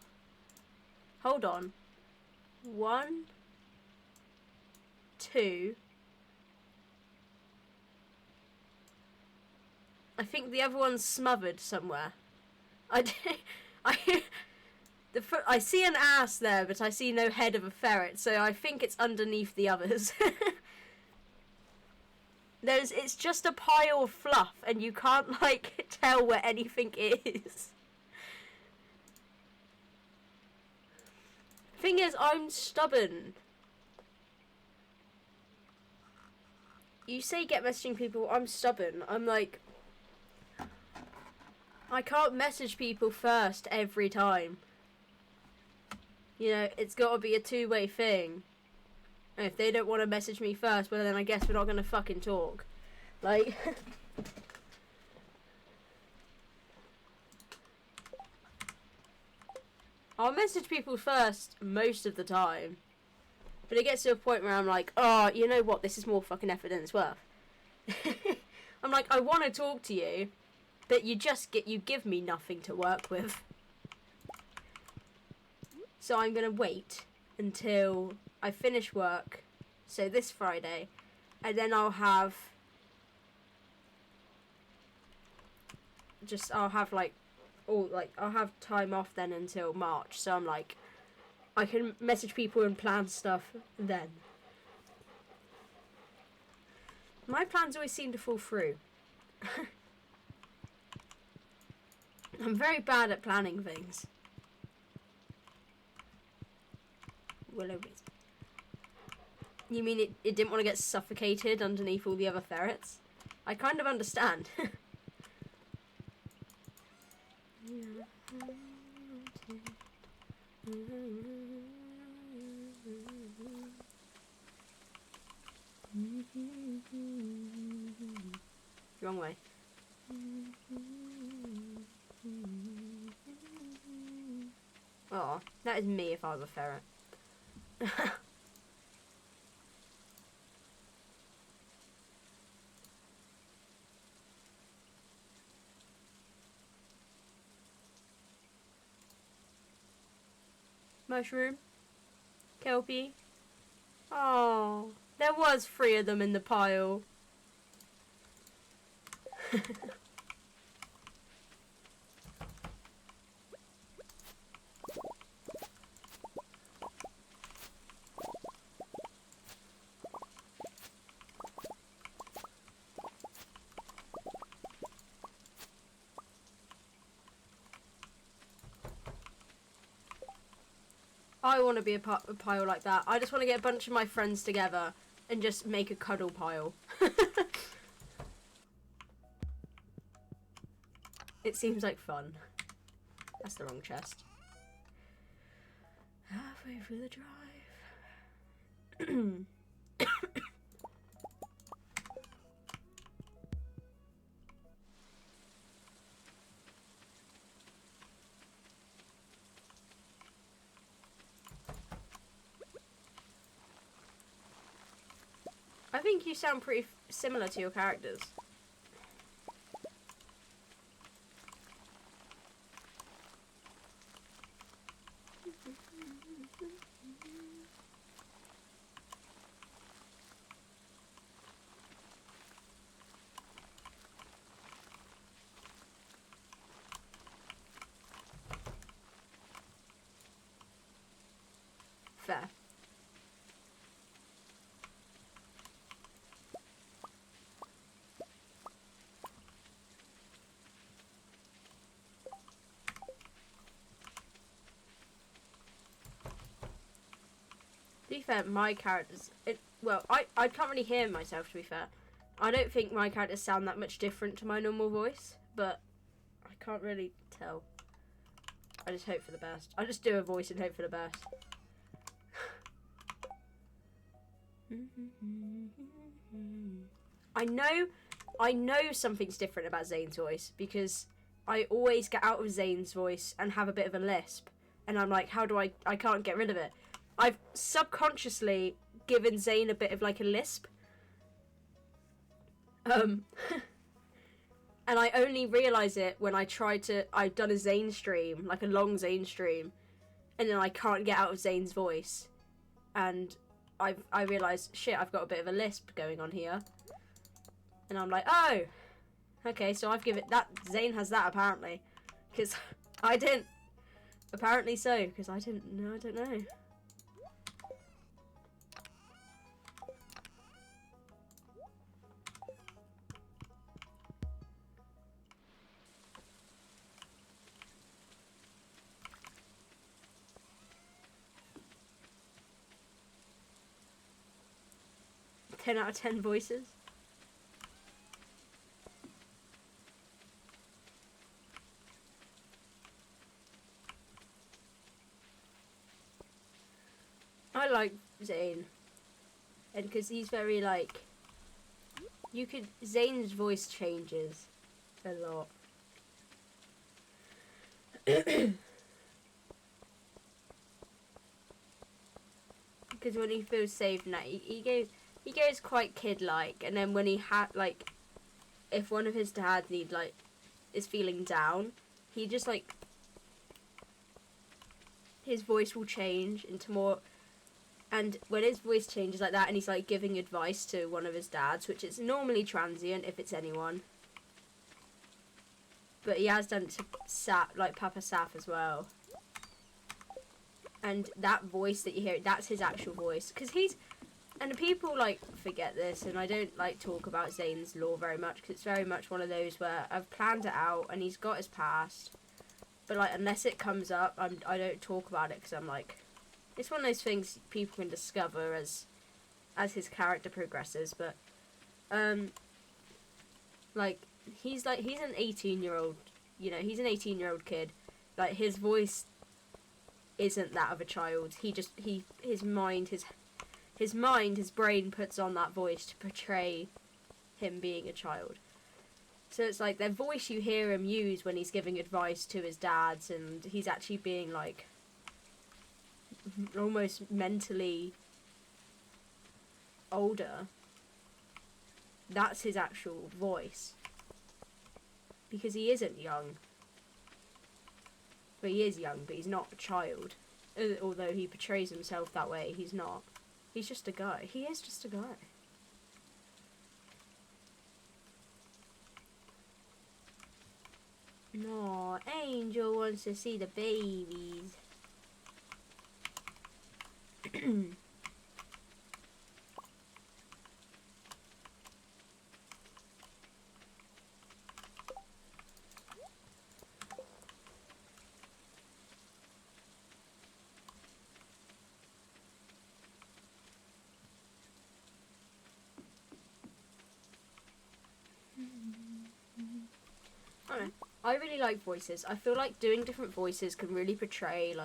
Hold on. 1, 2. I think the other one's smothered somewhere. I see an ass there, but I see no head of a ferret, so I think it's underneath the others. It's just a pile of fluff, and you can't, like, tell where anything is. Thing is, I'm stubborn. You say get messaging people, I'm stubborn. I'm like, I can't message people first every time. You know, it's got to be a two-way thing. And if they don't want to message me first, well then I guess we're not going to fucking talk. Like... I'll message people first most of the time. But it gets to a point where I'm like, oh, you know what? This is more fucking effort than it's worth. I'm like, I want to talk to you, but you give me nothing to work with. So I'm going to wait until I finish work, so this Friday, and then I'll have I'll have time off then until March, so I'm like, I can message people and plan stuff then. My plans always seem to fall through. I'm very bad at planning things. Willow bees. You mean it didn't want to get suffocated underneath all the other ferrets? I kind of understand. Wrong way. Oh, that is me if I was a ferret. Mushroom. Kelpie. Oh, there was 3 of them in the pile. I want to be a pile like that. I just want to get a bunch of my friends together and just make a cuddle pile. It seems like fun. That's the wrong chest. Halfway through the drive. I think you sound pretty similar to your characters. Fair. To be fair, my characters... I can't really hear myself, to be fair. I don't think my characters sound that much different to my normal voice, but I can't really tell. I just hope for the best. I just do a voice and hope for the best. I know something's different about Zane's voice, because I always get out of Zane's voice and have a bit of a lisp. And I'm like, how do I can't get rid of it. I've subconsciously given Zane a bit of like a lisp. And I only realise it when I've done a Zane stream, like a long Zane stream, and then I can't get out of Zane's voice. And I realise, shit, I've got a bit of a lisp going on here. And I'm like, oh, okay, so I've given that, Zane has that apparently. Because I didn't. Apparently so, because I don't know. 10 out of 10 voices. I like Zane. And because he's very like... Zane's voice changes a lot. because when he feels safe now, he goes quite kid-like, and then when he like, if one of his dads is feeling down, he just his voice will change into more, and when his voice changes like that, and he's like giving advice to one of his dads, which is normally transient if it's anyone, but he has done it to Papa Saf as well. And that voice that you hear, that's his actual voice. Because and people forget this, and I don't talk about Zane's lore very much, because it's very much one of those where I've planned it out, and he's got his past. But unless it comes up, I don't talk about it, because I'm it's one of those things people can discover as his character progresses. But, he's an 18-year-old, he's an 18-year-old kid. His voice isn't that of a child. His brain puts on that voice to portray him being a child. So it's the voice you hear him use when he's giving advice to his dads, and he's actually being almost mentally older. That's his actual voice. Because he isn't young. But he is young, but he's not a child. Although he portrays himself that way, he's not. He's just a guy. He is just a guy. No, Angel wants to see the babies. I really like voices. I feel like doing different voices can really portray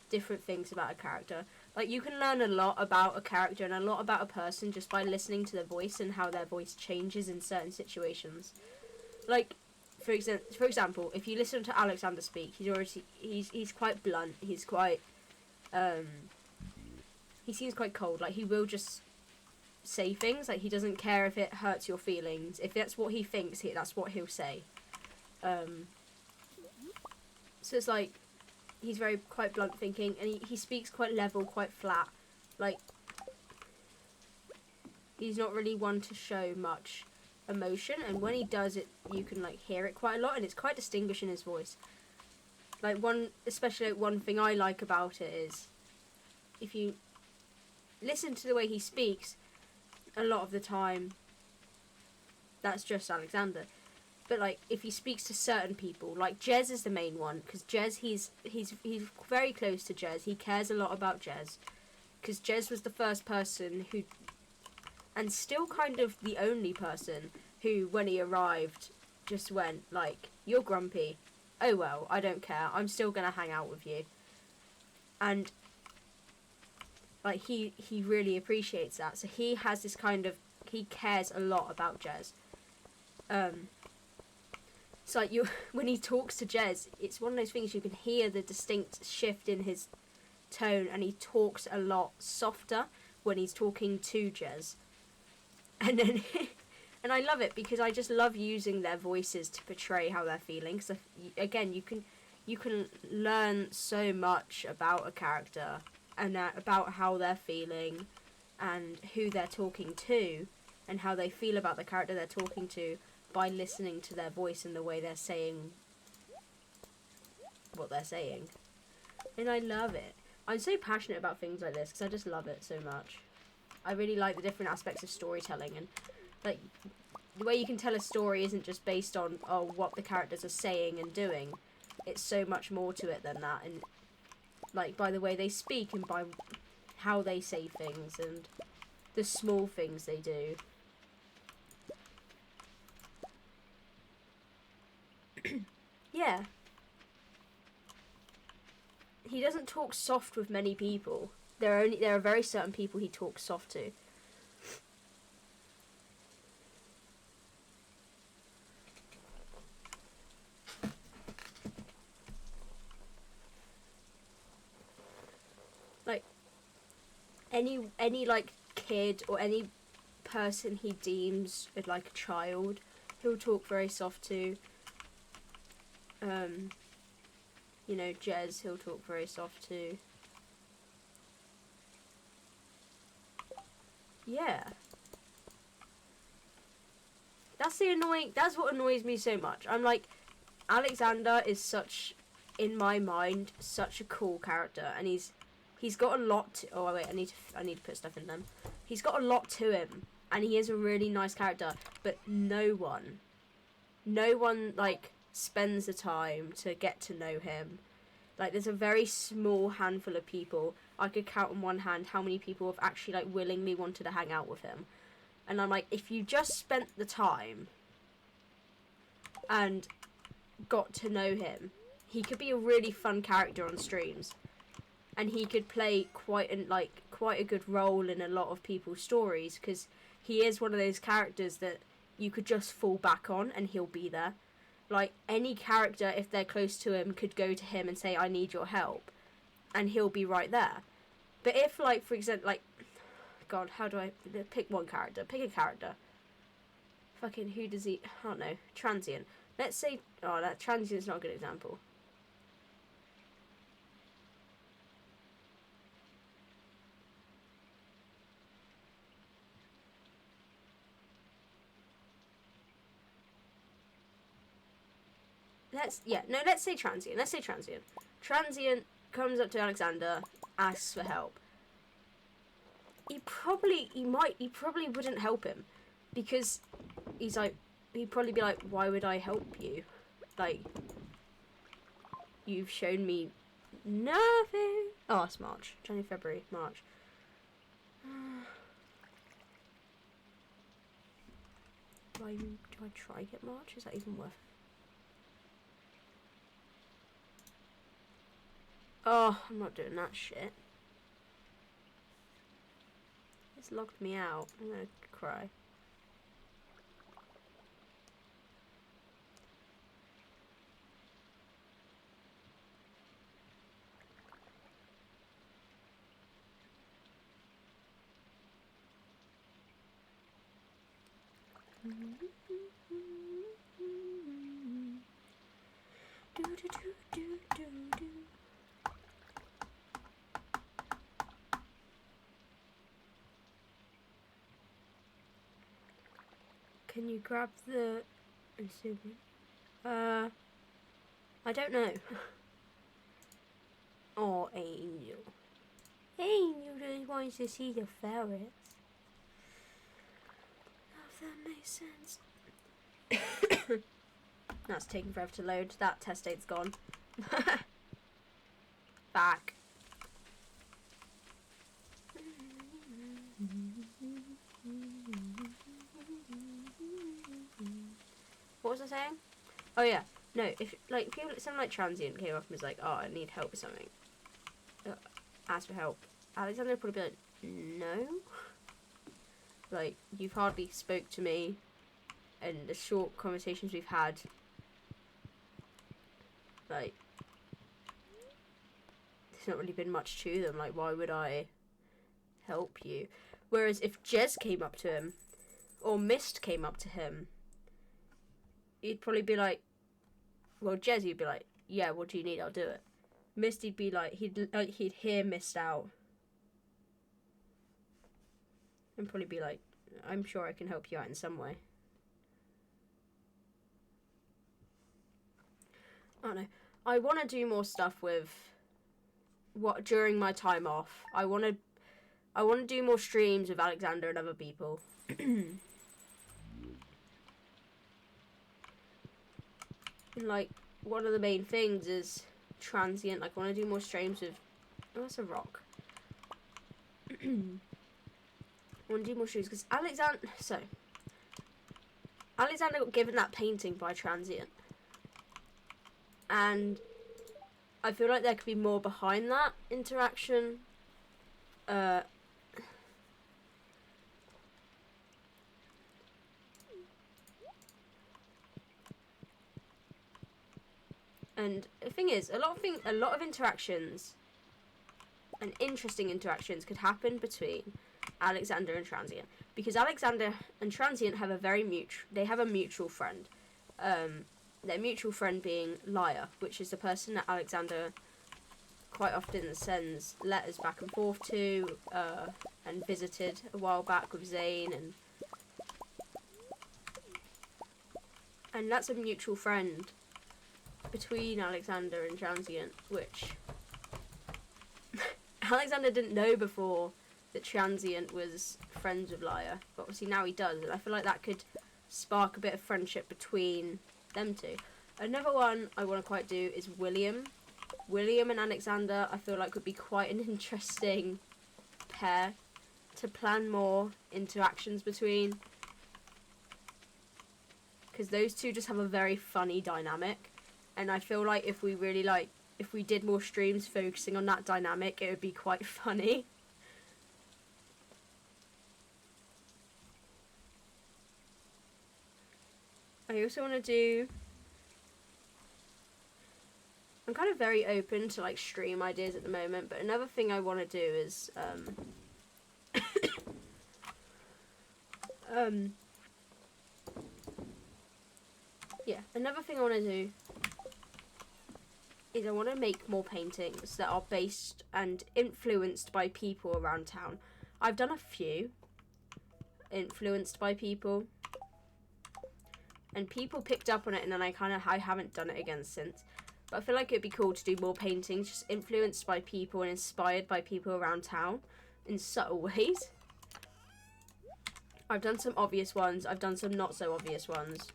different things about a character. You can learn a lot about a character and a lot about a person just by listening to their voice and how their voice changes in certain situations. For example, if you listen to Alexander speak, he's quite blunt. He's quite he seems quite cold. He will just say things. He doesn't care if it hurts your feelings. If that's what he thinks, that's what he'll say. So it's he's quite blunt thinking, and he speaks quite level, quite flat. He's not really one to show much emotion, and when he does it, you can hear it quite a lot, and it's quite distinguished in his voice. Especially one thing I like about it is, if you listen to the way he speaks, a lot of the time, that's just Alexander. But if he speaks to certain people, Jez is the main one, because Jez, he's very close to Jez. He cares a lot about Jez, because Jez was the first person who, and still kind of the only person who, when he arrived, just went "You're grumpy. Oh well, I don't care. I'm still gonna hang out with you." And he really appreciates that. So he has this he cares a lot about Jez. So when he talks to Jez, it's one of those things you can hear the distinct shift in his tone, and he talks a lot softer when he's talking to Jez. And then, and I love it because I just love using their voices to portray how they're feeling. So again, you can learn so much about a character and about how they're feeling, and who they're talking to, and how they feel about the character they're talking to, by listening to their voice and the way they're saying what they're saying. And I love it. I'm so passionate about things like this because I just love it so much. I really like the different aspects of storytelling, and the way you can tell a story isn't just based on what the characters are saying and doing. It's so much more to it than that, and by the way they speak, and by how they say things, and the small things they do. Yeah. He doesn't talk soft with many people. There are very certain people he talks soft to. any like kid or any person he deems like a child, he'll talk very soft to. You know, Jez, he'll talk very soft to. Yeah. That's what annoys me so much. I'm like, Alexander is such, in my mind, such a cool character, and he's got a lot to, oh wait, I need to put stuff in them. He's got a lot to him, and he is a really nice character, but no one like spends the time to get to know him. Like, there's a very small handful of people. I could count on one hand how many people have actually like willingly wanted to hang out with him. And I'm like, if you just spent the time and got to know him, he could be a really fun character on streams, and he could play quite a good role in a lot of people's stories, because he is one of those characters that you could just fall back on and he'll be there. Like, any character, if they're close to him, could go to him and say, I need your help, and he'll be right there. But if, like, for example, like, God, how do I pick one character? Pick a character. Fucking, who does he, I don't know, Transient. Let's say, oh, that Transient's not a good example. Let's say Transient. Transient comes up to Alexander, asks for help. He probably wouldn't help him, because he'd probably be like, why would I help you? Like, you've shown me nothing. Oh, it's March. January, February, March. Do I try get March? Is that even worth it? Oh, I'm not doing that shit. It's locked me out. I'm gonna cry. Can you grab the... I don't know. Oh, Angel. Angel just wants to see the ferrets. If that makes sense. That's taking forever to load. That test date's gone. Back. What was I saying? Oh yeah, no, if like people, someone like Transient came up and was like, oh, I need help with something, ask for help, Alexander would probably be like, no, like, you've hardly spoke to me, and the short conversations we've had, like, there's not really been much to them. Like, why would I help you? Whereas if Jez came up to him, or Mist came up to him, he'd probably be like, well, Jez, he'd be like, yeah, what do you need? I'll do it. Mist, he'd be like, he'd hear Mist out, and probably be like, I'm sure I can help you out in some way. I don't know. I want to do more stuff with what during my time off. I want to do more streams with Alexander and other people. Like, one of the main things is Transient. Like, I want to do more streams with... Oh, that's a rock. I want to do more streams because Alexander got given that painting by Transient. And I feel like there could be more behind that interaction. And the thing is, a lot of interactions and interesting interactions could happen between Alexander and Transient, because Alexander and Transient have a mutual friend. Their mutual friend being Liar, which is the person that Alexander quite often sends letters back and forth to, and visited a while back with Zane, and that's a mutual friend between Alexander and Transient, which Alexander didn't know before that Transient was friends with Liar, but obviously now he does, and I feel like that could spark a bit of friendship between them two. Another one I want to quite do is William. William and Alexander, I feel like would be quite an interesting pair to plan more interactions between, because those two just have a very funny dynamic, and I feel like if we did more streams focusing on that dynamic, it would be quite funny. I also want to do... I'm kind of very open to like stream ideas at the moment, but another thing I want to do is another thing I want to do is I want to make more paintings that are based and influenced by people around town. I've done a few influenced by people, and people picked up on it, and then I haven't done it again since. But I feel like it'd be cool to do more paintings just influenced by people and inspired by people around town in subtle ways. I've done some obvious ones, I've done some not so obvious ones.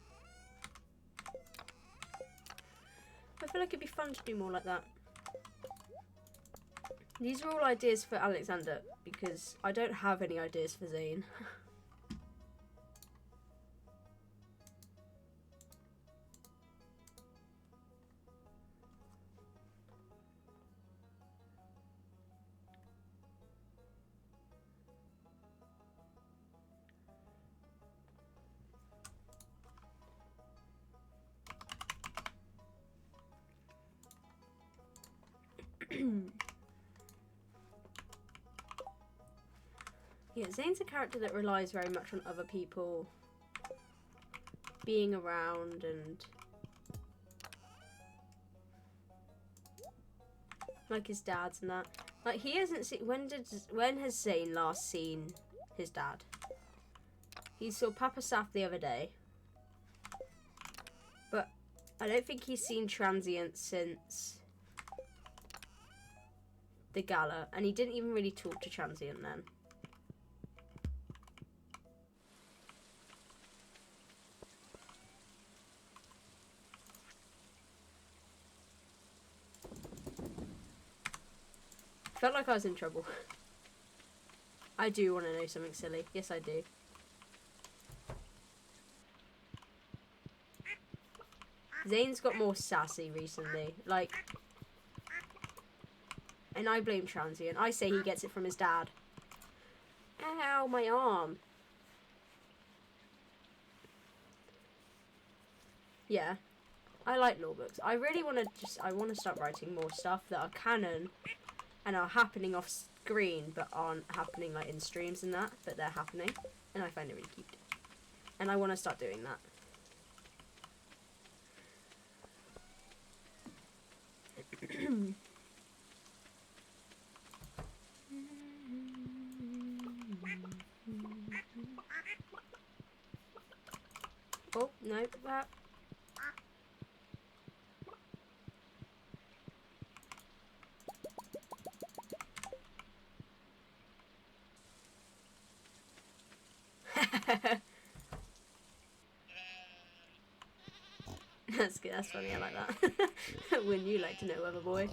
I feel like it'd be fun to do more like that. These are all ideas for Alexander, because I don't have any ideas for Zane. Yeah, Zane's a character that relies very much on other people being around, and like his dad's and that. Like, he hasn't seen... When has Zane last seen his dad? He saw Papa Saf the other day, but I don't think he's seen Transient since the gala, and he didn't even really talk to Transient then. Felt like I was in trouble. I do want to know something silly. Yes, I do. Zane's got more sassy recently. Like, and I blame Transient. I say he gets it from his dad. Ow, my arm. Yeah. I like law books. I really want to start writing more stuff that are canon and are happening off screen, but aren't happening like in streams and that, but they're happening, and I find it really cute. And I want to start doing that. Oh, no, that. That's good, that's funny, I like that. Wouldn't you like to know, Weather Boy?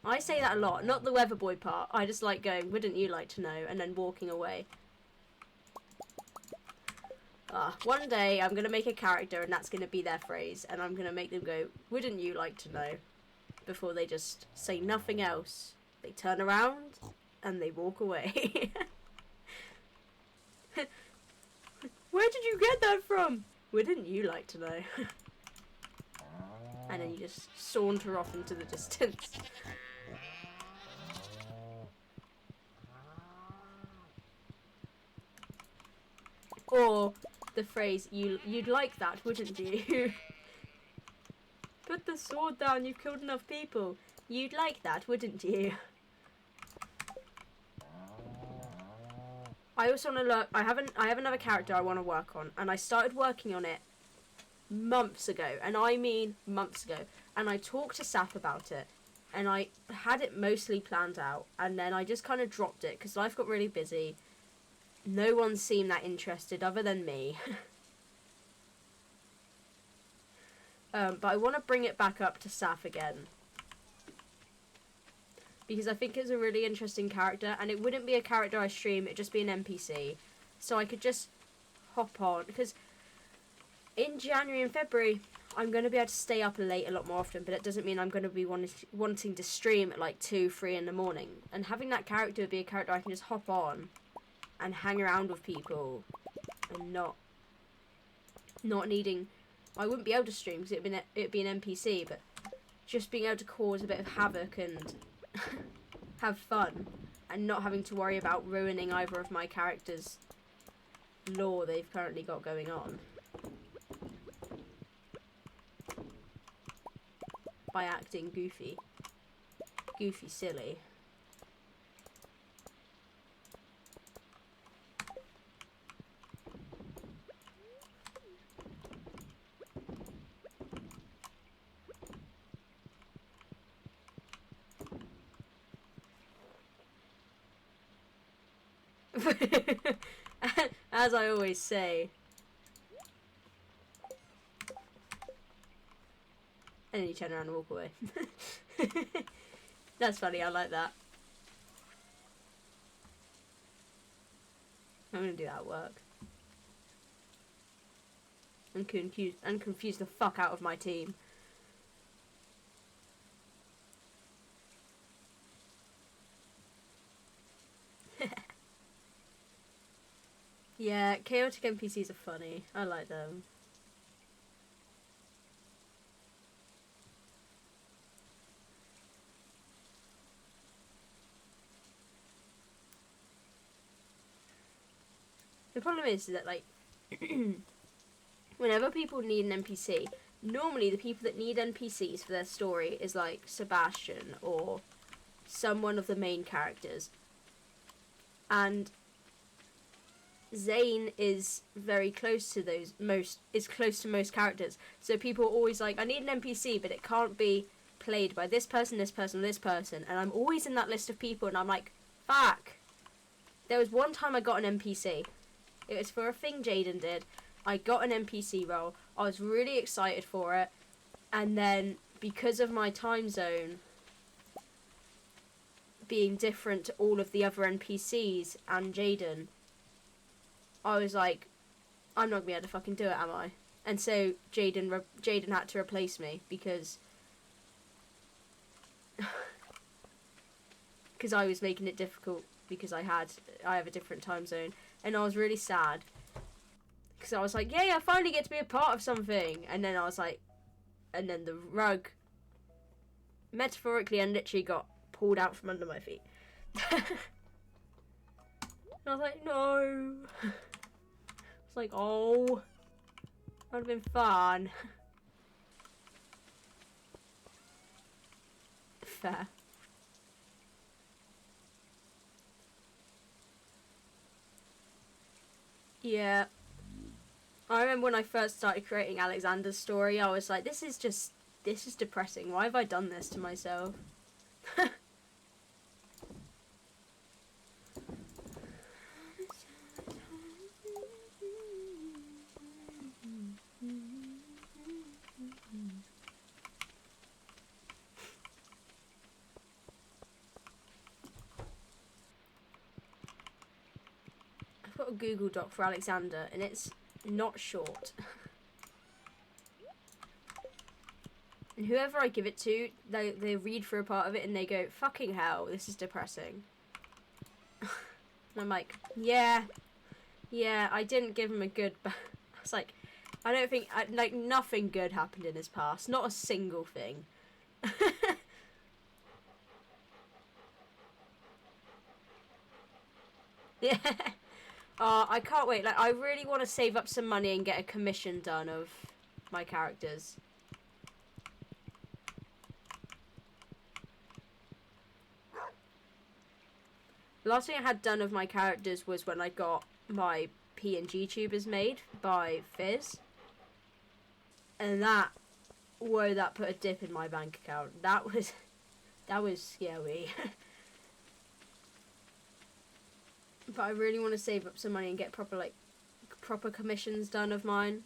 I say that a lot, not the Weather Boy part. I just like going, wouldn't you like to know, and then walking away. One day I'm going to make a character and that's going to be their phrase, and I'm going to make them go, wouldn't you like to know, before they just say nothing else. They turn around and they walk away. Where did you get that from? Wouldn't you like to know? And then you just saunter off into the distance. Or the phrase, you'd like that, wouldn't you? Put the sword down, you've killed enough people. You'd like that, wouldn't you? I also want to look. I have another character I want to work on, and I started working on it months ago, and I mean months ago. And I talked to Saf about it, and I had it mostly planned out, and then I just kind of dropped it because life got really busy. No one seemed that interested other than me. But I want to bring it back up to Saf again. Because I think it's a really interesting character, and it wouldn't be a character I stream, it'd just be an NPC. So I could just hop on, because in January and February, I'm going to be able to stay up late a lot more often, but it doesn't mean I'm going to be wanting to stream at like 2, 3 in the morning. And having that character would be a character I can just hop on and hang around with people, and not needing... I wouldn't be able to stream because it'd be an NPC, but just being able to cause a bit of havoc and have fun, and not having to worry about ruining either of my characters' lore they've currently got going on by acting goofy silly. As I always say. And then you turn around and walk away. That's funny, I like that. I'm gonna do that at work. And confuse the fuck out of my team. Yeah, chaotic NPCs are funny. I like them. The problem is that, like, whenever people need an NPC, normally the people that need NPCs for their story is, like, Sebastian or someone of the main characters. And Zane is very close to close to most characters. So people are always like, I need an NPC, but it can't be played by this person, this person, this person. And I'm always in that list of people, and I'm like, fuck. There was one time I got an NPC. It was for a thing Jaden did. I got an NPC role. I was really excited for it. And then, because of my time zone being different to all of the other NPCs and Jaden, I was like, I'm not going to be able to fucking do it, am I? And so Jaden had to replace me because I was making it difficult because I have a different time zone. And I was really sad because I was like, yay, I finally get to be a part of something. And then I was like, and then the rug metaphorically and literally got pulled out from under my feet. And I was like, no. It's like, oh, that would have been fun. Fair. Yeah. I remember when I first started creating Alexander's story, I was like, this is depressing. Why have I done this to myself? I've got a Google Doc for Alexander, and it's not short. And whoever I give it to, they read through a part of it and they go, fucking hell, this is depressing. And I'm like, yeah, I didn't give him a good... I was like, I don't think, like, nothing good happened in his past. Not a single thing. Yeah. I can't wait. Like, I really want to save up some money and get a commission done of my characters. The last thing I had done of my characters was when I got my PNG tubers made by Fizz. And that, whoa, that put a dip in my bank account. That was scary. But I really want to save up some money and get proper commissions done of mine.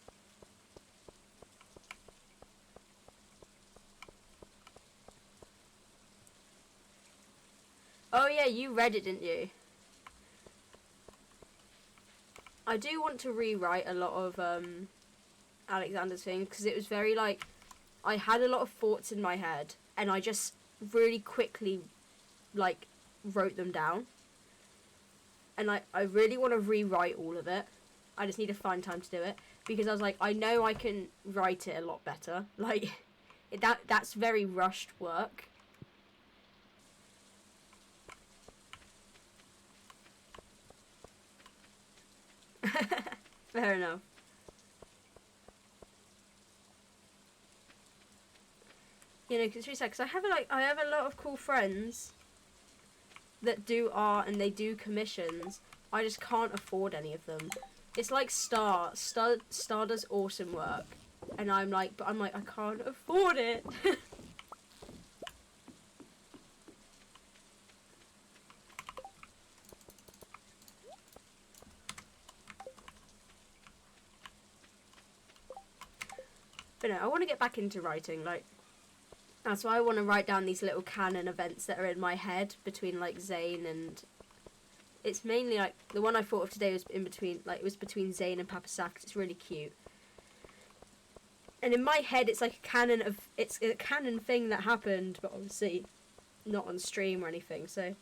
Oh yeah, you read it, didn't you? I do want to rewrite a lot of Alexander's thing, because it was very, like, I had a lot of thoughts in my head and I just really quickly, like, wrote them down. And I really want to rewrite all of it. I just need to find time to do it, because I was like, I know I can write it a lot better. Like, that's very rushed work. Fair enough. You know, because I have a lot of cool friends that do art and they do commissions. I just can't afford any of them. It's like Star does awesome work, and I'm like I can't afford it. But no, I want to get back into writing. Like, that's why I want to write down these little canon events that are in my head between, like, Zane and... It's mainly, like, the one I thought of today was in between, like, it was between Zane and Papa Saf, because it's really cute. And in my head, it's like it's a canon thing that happened, but obviously not on stream or anything, so...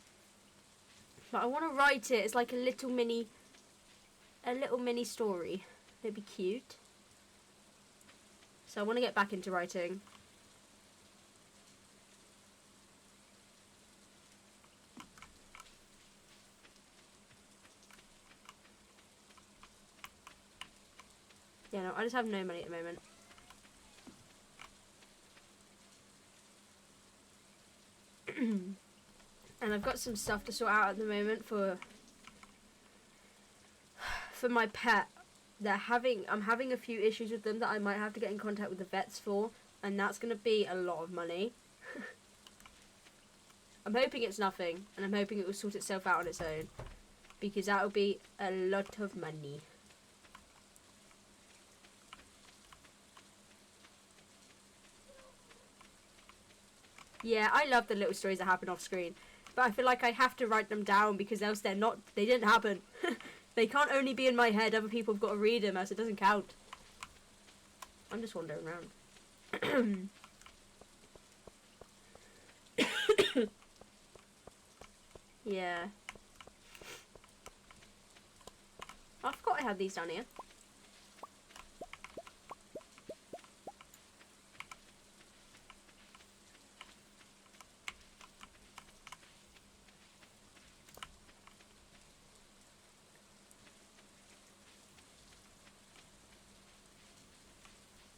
But I want to write it as, like, a little mini story. It'd be cute. So I want to get back into writing. Yeah, no, I just have no money at the moment. And I've got some stuff to sort out at the moment for my pet. I'm having a few issues with them that I might have to get in contact with the vets for, and that's going to be a lot of money. I'm hoping it's nothing, and I'm hoping it will sort itself out on its own, because that will be a lot of money. Yeah, I love the little stories that happen off screen, but I feel like I have to write them down, because else they didn't happen. They can't only be in my head, other people have got to read them, else it doesn't count. I'm just wandering around. Yeah. I forgot I had these down here.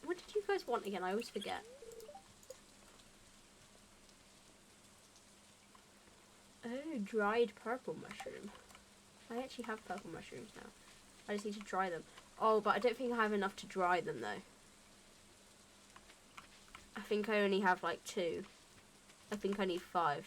What did you guys want again? I always forget. Oh, dried purple mushroom. I actually have purple mushrooms now. I just need to dry them. Oh, but I don't think I have enough to dry them, though. I think I only have, like, 2. I think I need 5.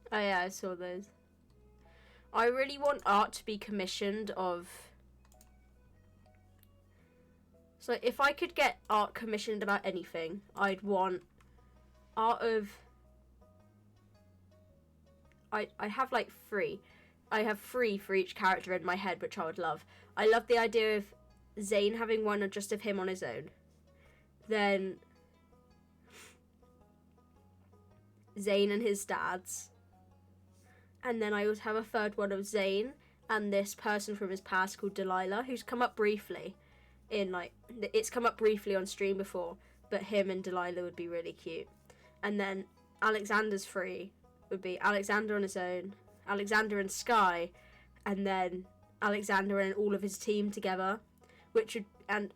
Oh yeah, I saw those. I really want art to be commissioned of So if I could get art commissioned about anything, I'd want art of... I have like 3. I have 3 for each character in my head, which I would love. I love the idea of Zane having one just of him on his own. Then Zane and his dads. And then I would have a 3rd one of Zane and this person from his past called Delilah, who's come up briefly in like... It's come up briefly on stream before, but him and Delilah would be really cute. And then Alexander's 3 would be Alexander on his own, Alexander and Sky, and then Alexander and all of his team together, which would, and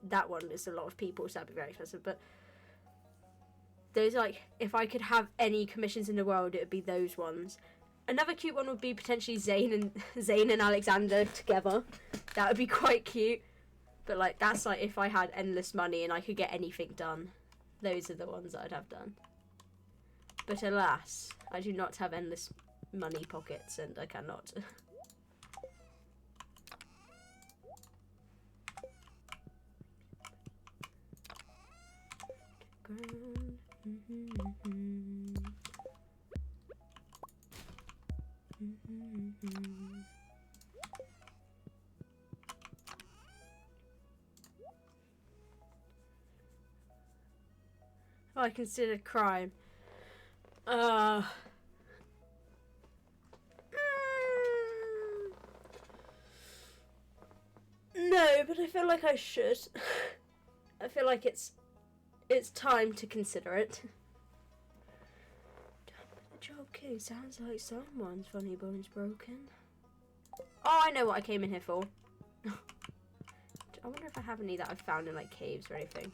that one is a lot of people, so that'd be very expensive, but those, like, if I could have any commissions in the world, it would be those ones. Another cute one would be potentially Zane and Alexander together. That would be quite cute, but like, that's like if I had endless money and I could get anything done. Those are the ones that I'd have done. But alas, I do not have endless money pockets, and I cannot. Oh, I considered crime. No, but I feel like I should. I feel like it's time to consider it. Okay, sounds like someone's funny bone's broken. Oh, I know what I came in here for. I wonder if I have any that I've found in like caves or anything.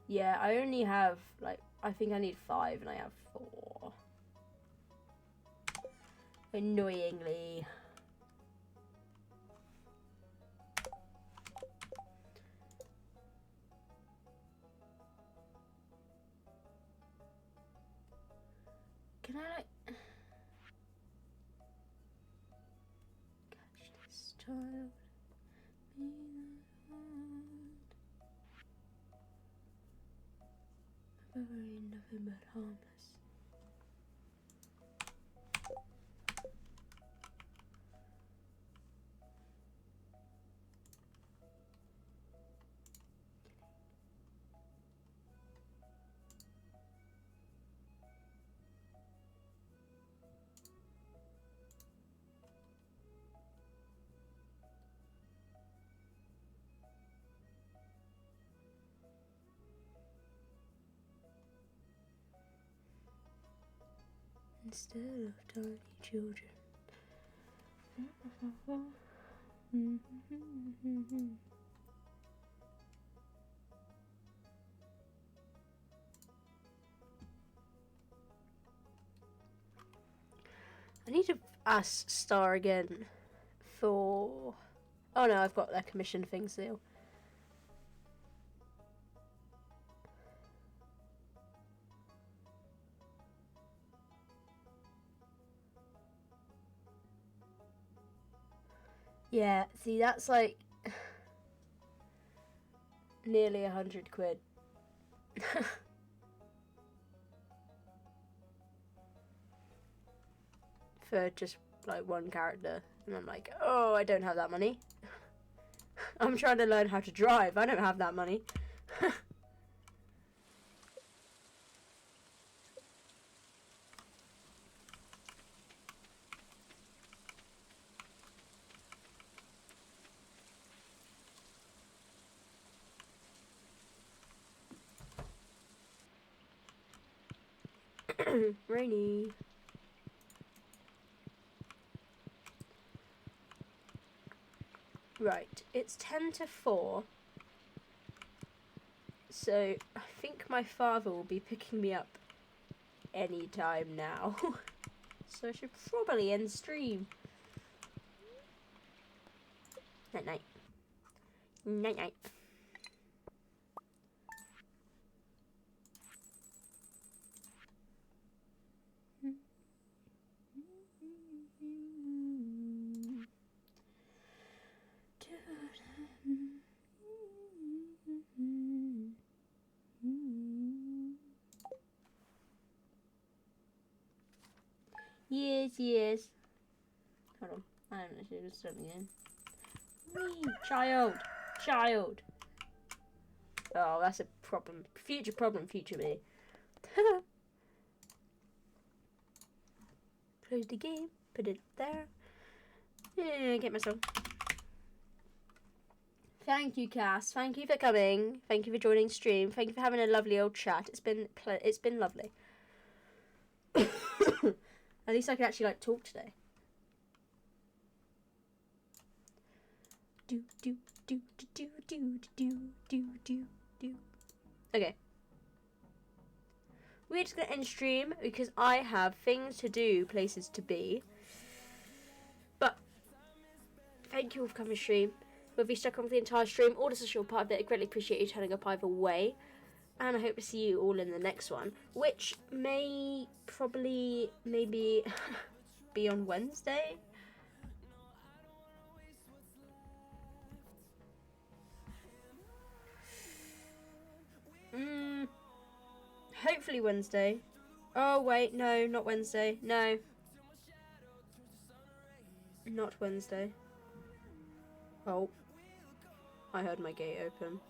Yeah, I only have like, I think I need 5 and I have 4. Annoyingly. Can I like catch this child? Very nothing but harmless. Instead of tiny children. I need to ask Star again for... Oh no, I've got their commission thing still. Yeah, see, that's like nearly 100 quid. For just like one character. And I'm like, oh, I don't have that money. I'm trying to learn how to drive. I don't have that money. Rainy. Right, it's 10 to 4. So I think my father will be picking me up any time now. So I should probably end stream. Night night. Night night. years. Hold on. I don't know. She's just jumping in. Whee! Child. Child. Oh, that's a problem. Future problem, future me. Close the game. Put it there. Yeah, get myself. Thank you, Cass. Thank you for coming. Thank you for joining stream. Thank you for having a lovely old chat. It's been lovely. At least I can actually like talk today. Do do do do do do do do do do. Okay. We're just gonna end stream because I have things to do, places to be. But thank you all for coming to stream. Whether you stuck on for the entire stream or just a short part of it, I greatly appreciate you turning up either way. And I hope to see you all in the next one, which may probably maybe be on Wednesday. Hopefully Wednesday. Oh wait, no, not Wednesday. No. Not Wednesday. Oh. I heard my gate open.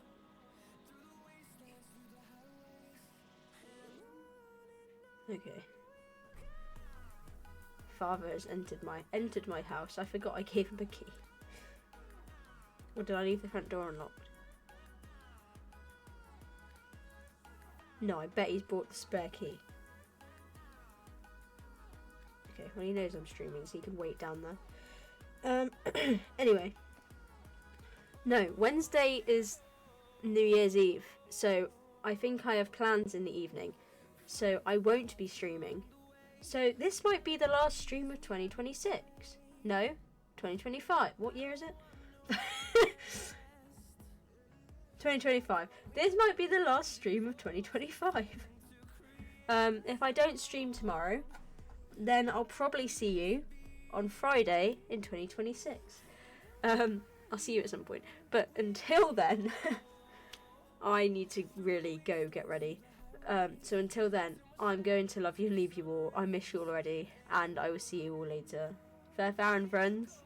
Okay. Father has entered my house. I forgot I gave him a key. Or did I leave the front door unlocked? No, I bet he's brought the spare key. Okay, well he knows I'm streaming, so he can wait down there. Anyway. No, Wednesday is New Year's Eve, so I think I have plans in the evening. So I won't be streaming. So this might be the last stream of 2026. No, 2025. What year is it? 2025. This might be the last stream of 2025. If I don't stream tomorrow, then I'll probably see you on Friday in 2026. I'll see you at some point. But until then, I need to really go get ready. So until then, I'm going to love you and leave you all. I miss you already, and I will see you all later. Fair and friends.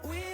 We